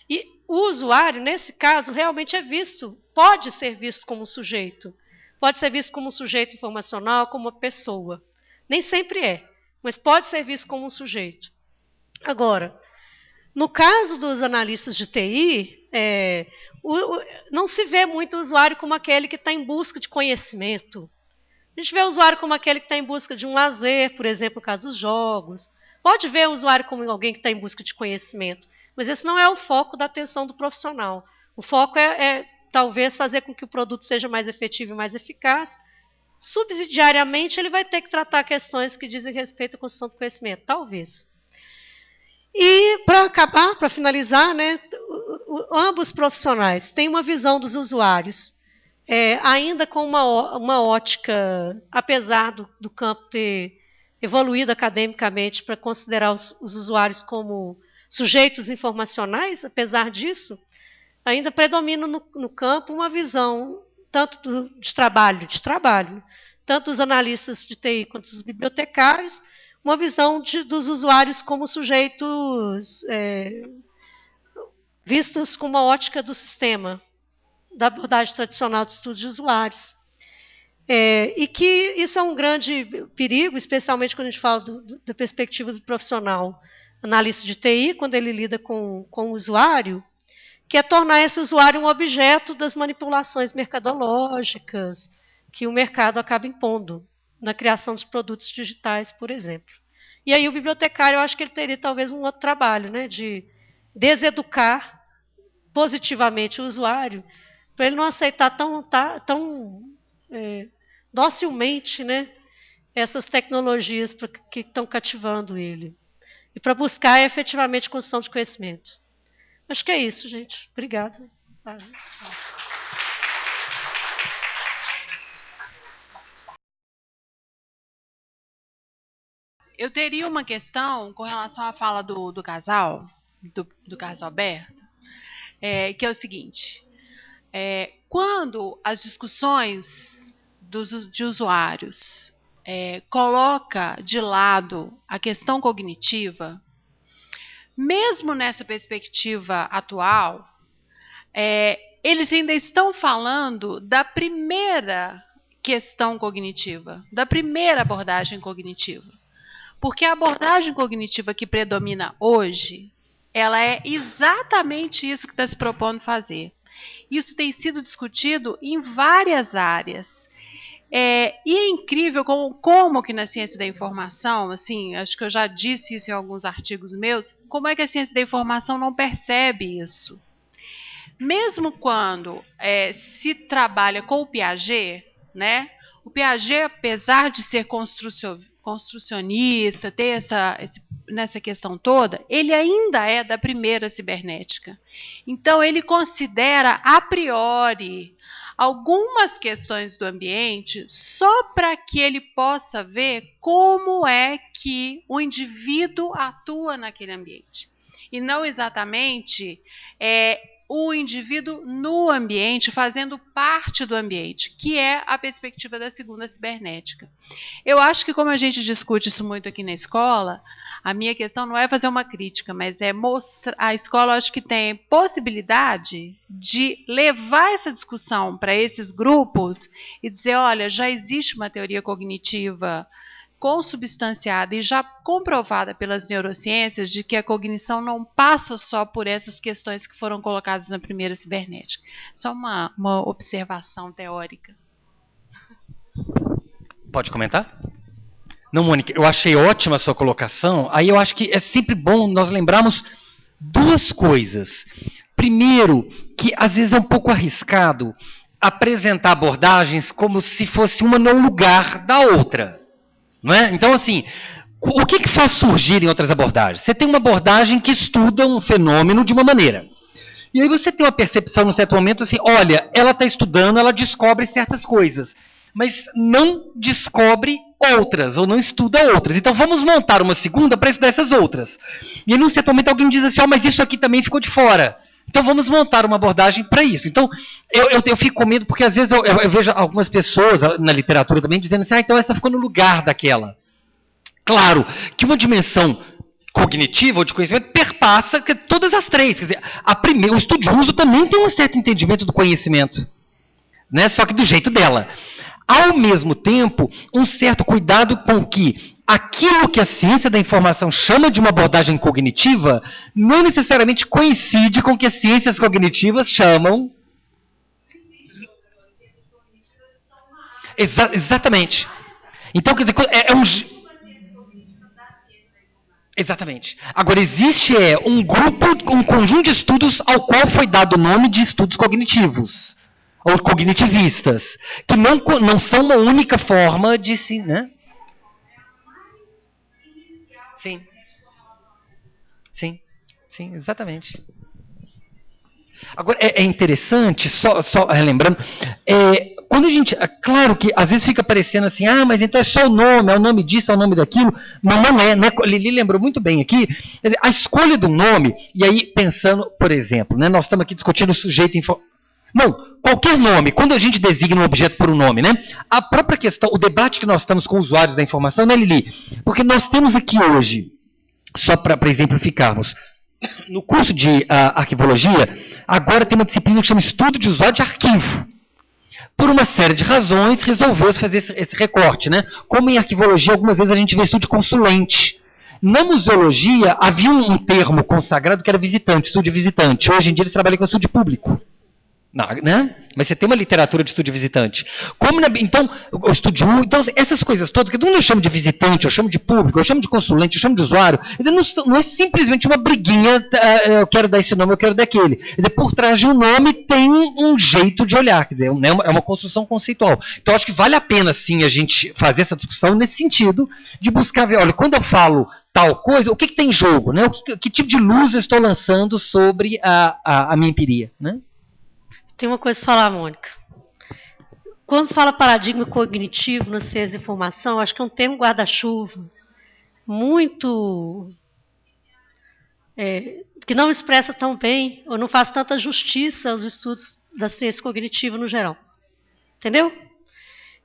E o usuário, nesse caso, realmente pode ser visto como um sujeito. Pode ser visto como um sujeito informacional, como uma pessoa. Nem sempre é, mas pode ser visto como um sujeito. Agora, no caso dos analistas de TI, não se vê muito o usuário como aquele que está em busca de conhecimento. A gente vê o usuário como aquele que está em busca de um lazer, por exemplo, no caso dos jogos. Pode ver o usuário como alguém que está em busca de conhecimento, mas esse não é o foco da atenção do profissional. O foco é talvez fazer com que o produto seja mais efetivo e mais eficaz. Subsidiariamente, ele vai ter que tratar questões que dizem respeito à construção do conhecimento, talvez. E, para acabar, para finalizar, né, ambos profissionais têm uma visão dos usuários, ainda com uma ótica, apesar do campo ter evoluído academicamente para considerar os usuários como sujeitos informacionais, apesar disso, ainda predomina no campo uma visão tanto de trabalho, tanto dos analistas de TI quanto dos bibliotecários, uma visão dos usuários como sujeitos vistos com uma ótica do sistema, da abordagem tradicional de estudo de usuários. E que isso é um grande perigo, especialmente quando a gente fala da perspectiva do profissional analista de TI, quando ele lida com o usuário, que é tornar esse usuário um objeto das manipulações mercadológicas que o mercado acaba impondo na criação dos produtos digitais, por exemplo. E aí o bibliotecário, eu acho que ele teria talvez um outro trabalho, né, de deseducar positivamente o usuário, para ele não aceitar tão docilmente, né, essas tecnologias que estão cativando ele. E para buscar efetivamente construção de conhecimento. Acho que é isso, gente. Obrigada. Eu teria uma questão com relação à fala do casal, do casal Alberto, que é o seguinte. Quando as discussões de usuários coloca de lado a questão cognitiva, mesmo nessa perspectiva atual, eles ainda estão falando da primeira questão cognitiva, da primeira abordagem cognitiva. Porque a abordagem cognitiva que predomina hoje, ela é exatamente isso que está se propondo fazer. Isso tem sido discutido em várias áreas. E é incrível como que na ciência da informação, assim, acho que eu já disse isso em alguns artigos meus, como é que a ciência da informação não percebe isso. Mesmo quando se trabalha com o Piaget, né, o Piaget, apesar de ser construcionista, ter nessa questão toda, ele ainda é da primeira cibernética. Então, ele considera a priori algumas questões do ambiente só para que ele possa ver como é que o indivíduo atua naquele ambiente. E não exatamente o indivíduo no ambiente, fazendo parte do ambiente, que é a perspectiva da segunda cibernética. Eu acho que, como a gente discute isso muito aqui na escola, a minha questão não é fazer uma crítica, mas é mostrar. A escola, acho que tem possibilidade de levar essa discussão para esses grupos e dizer: olha, já existe uma teoria cognitiva consubstanciada e já comprovada pelas neurociências de que a cognição não passa só por essas questões que foram colocadas na primeira cibernética. Só uma observação teórica. Pode comentar? Não, Mônica, eu achei ótima a sua colocação. Aí eu acho que é sempre bom nós lembrarmos duas coisas. Primeiro, que às vezes é um pouco arriscado apresentar abordagens como se fosse uma no lugar da outra. Não é? Então, assim, o que faz surgir em outras abordagens? Você tem uma abordagem que estuda um fenômeno de uma maneira. E aí você tem uma percepção, num certo momento, assim, olha, ela está estudando, ela descobre certas coisas, mas não descobre outras, ou não estuda outras. Então, vamos montar uma segunda para estudar essas outras. E aí, num certo momento, alguém diz assim, mas isso aqui também ficou de fora. Então, vamos montar uma abordagem para isso. Então, eu fico com medo, porque às vezes eu vejo algumas pessoas na literatura também dizendo assim, então essa ficou no lugar daquela. Claro que uma dimensão cognitiva ou de conhecimento perpassa todas as três. Quer dizer, o estudioso também tem um certo entendimento do conhecimento, né? Só que do jeito dela. Ao mesmo tempo, um certo cuidado com que aquilo que a ciência da informação chama de uma abordagem cognitiva não necessariamente coincide com o que as ciências cognitivas chamam. Exatamente. Então, quer dizer, Exatamente. Agora, existe um grupo, um conjunto de estudos ao qual foi dado o nome de estudos cognitivos, ou cognitivistas, que não são uma única forma de se... Né? Sim. Sim, sim, exatamente. Agora, é interessante, só relembrando, quando a gente... É claro que às vezes fica parecendo assim, mas então é só o nome, é o nome disso, é o nome daquilo. Mas não é. Lili lembrou muito bem aqui, quer dizer, a escolha do nome, e aí pensando, por exemplo, né, nós estamos aqui discutindo o sujeito... Não, qualquer nome, quando a gente designa um objeto por um nome, né? A própria questão, o debate que nós estamos com usuários da informação, né, Lili? Porque nós temos aqui hoje, só para exemplificarmos, no curso de arquivologia, agora tem uma disciplina que chama Estudo de Usuário de Arquivo. Por uma série de razões, resolveu-se fazer esse recorte, né? Como em arquivologia, algumas vezes a gente vê estudo de consulente. Na museologia, havia um termo consagrado que era visitante, estudo de visitante. Hoje em dia eles trabalham com estudo de público. Né? Mas você tem uma literatura de estudo de visitante. Então, o estudo então, essas coisas todas, que eu chamo de visitante, eu chamo de público, eu chamo de consulente, eu chamo de usuário, não é simplesmente uma briguinha, eu quero dar esse nome, eu quero dar aquele. Quer dizer, por trás de um nome tem um jeito de olhar, quer dizer, é uma construção conceitual. Então, acho que vale a pena, sim, a gente fazer essa discussão nesse sentido de buscar ver, olha, quando eu falo tal coisa, o que tem em jogo? Né? Que tipo de luz eu estou lançando sobre a minha empiria, né? Tem uma coisa para falar, Mônica. Quando fala paradigma cognitivo na ciência da informação, acho que é um termo guarda-chuva muito... que não expressa tão bem, ou não faz tanta justiça aos estudos da ciência cognitiva no geral. Entendeu?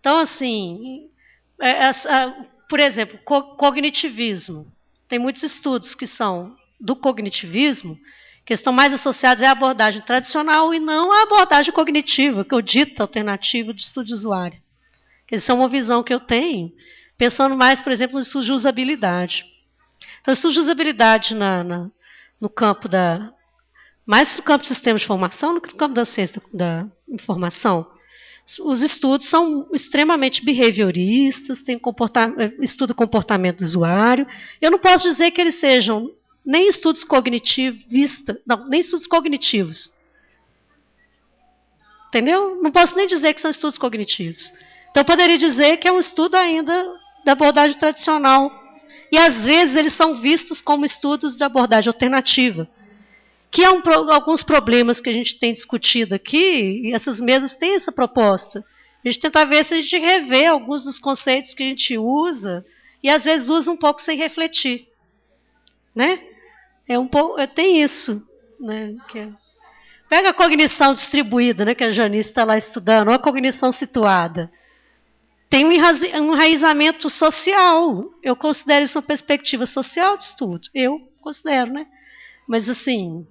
Então, assim, por exemplo, cognitivismo. Tem muitos estudos que são do cognitivismo, que estão mais associados à abordagem tradicional e não à abordagem cognitiva, que eu dito alternativa de estudo de usuário. Eles são uma visão que eu tenho, pensando mais, por exemplo, no estudo de usabilidade. Então, o estudo de usabilidade no campo mais no campo de sistemas de informação do que no campo da ciência da informação. Os estudos são extremamente behavioristas, estudam o comportamento do usuário. Eu não posso dizer que eles sejam nem estudos cognitivistas, nem estudos cognitivos. Entendeu? Não posso nem dizer que são estudos cognitivos. Então, eu poderia dizer que é um estudo ainda da abordagem tradicional. E, às vezes, eles são vistos como estudos de abordagem alternativa, que é alguns problemas que a gente tem discutido aqui, e essas mesas têm essa proposta. A gente tenta ver se a gente revê alguns dos conceitos que a gente usa, e às vezes usa um pouco sem refletir. Né? Tem isso. Né? Pega a cognição distribuída, né, que a Janice está lá estudando, ou a cognição situada. Tem um enraizamento social. Eu considero isso uma perspectiva social de estudo. Eu considero, né? Mas, assim,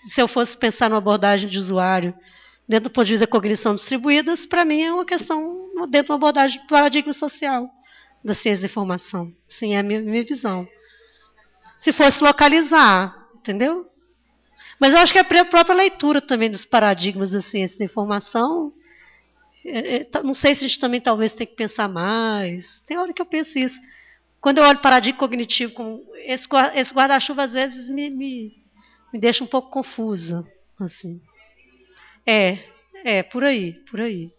se eu fosse pensar numa abordagem de usuário dentro do ponto de vista da cognição distribuída, para mim é uma questão dentro de uma abordagem de paradigma social da ciência da informação. Sim, é a minha visão. Se fosse localizar, entendeu? Mas eu acho que a própria leitura também dos paradigmas da ciência da informação, não sei se a gente também talvez tem que pensar mais. Tem hora que eu penso isso. Quando eu olho paradigma cognitivo, esse guarda-chuva às vezes me deixa um pouco confusa. Assim. Por aí, por aí.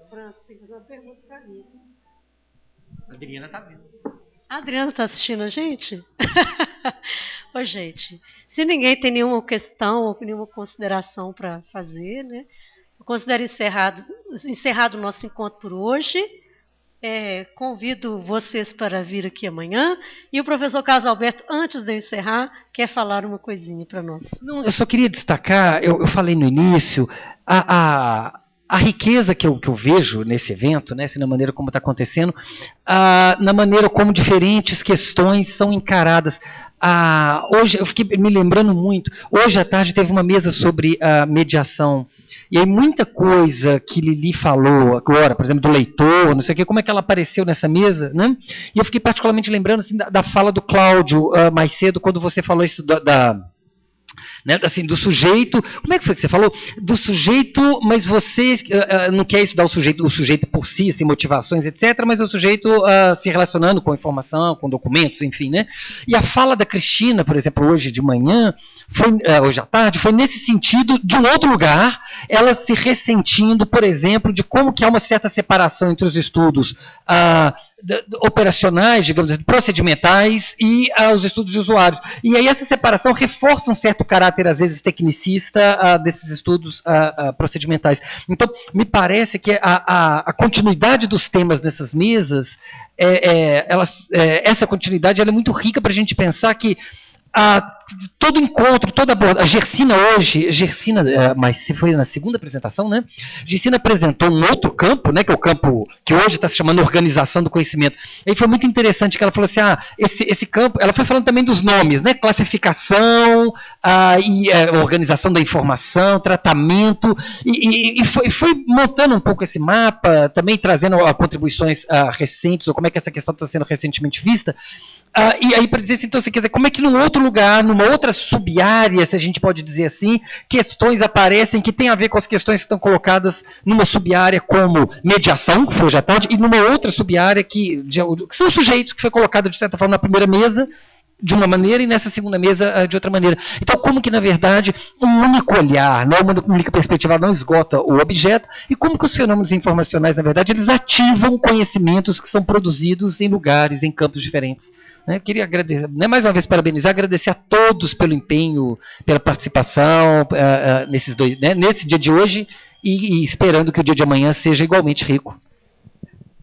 França, tem que fazer uma pergunta para mim. A Adriana está vendo. A Adriana está assistindo a gente? Ô, gente, se ninguém tem nenhuma questão ou nenhuma consideração para fazer, né, eu considero encerrado o nosso encontro por hoje. Convido vocês para vir aqui amanhã. E o professor Carlos Alberto, antes de eu encerrar, quer falar uma coisinha para nós. Não, eu só queria destacar, eu falei no início, a riqueza que eu vejo nesse evento, né, na maneira como está acontecendo, na maneira como diferentes questões são encaradas. Hoje, eu fiquei me lembrando muito, hoje à tarde teve uma mesa sobre mediação, e aí muita coisa que Lili falou agora, por exemplo, do leitor, não sei o quê, como é que ela apareceu nessa mesa, né? E eu fiquei particularmente lembrando assim, da fala do Cláudio mais cedo, quando você falou isso né, assim, do sujeito, como é que foi que você falou? Do sujeito, mas você não quer estudar o sujeito por si, assim, motivações, etc., mas o sujeito se relacionando com informação, com documentos, enfim, né? E a fala da Cristina, por exemplo, hoje de manhã, hoje à tarde, foi nesse sentido de um outro lugar, ela se ressentindo, por exemplo, de como que há uma certa separação entre os estudos operacionais, digamos assim, procedimentais e os estudos de usuários. E aí essa separação reforça um certo caráter, às vezes, tecnicista desses estudos procedimentais. Então, me parece que a continuidade dos temas dessas mesas, essa continuidade ela é muito rica para a gente pensar que todo encontro, toda a Gersina hoje, mas se foi na segunda apresentação, né? Gersina apresentou um outro campo, né? Que é o campo que hoje está se chamando organização do conhecimento. E foi muito interessante que ela falou assim, esse campo, ela foi falando também dos nomes, né? Classificação, e organização da informação, tratamento, e foi montando um pouco esse mapa, também trazendo contribuições recentes, ou como é que essa questão está sendo recentemente vista. E aí, para dizer assim, então, você quer dizer, como é que num outro lugar, numa outra sub-área, se a gente pode dizer assim, questões aparecem que têm a ver com as questões que estão colocadas numa sub-área como mediação, que foi hoje à tarde, e numa outra sub-área que são sujeitos que foi colocado, de certa forma, na primeira mesa, de uma maneira, e nessa segunda mesa de outra maneira. Então, como que, na verdade, um único olhar, né, uma única perspectiva não esgota o objeto, e como que os fenômenos informacionais, na verdade, eles ativam conhecimentos que são produzidos em lugares, em campos diferentes. Queria agradecer, mais uma vez parabenizar, agradecer a todos pelo empenho, pela participação nesse dia de hoje, e esperando que o dia de amanhã seja igualmente rico.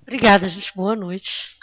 Obrigada, gente. Boa noite.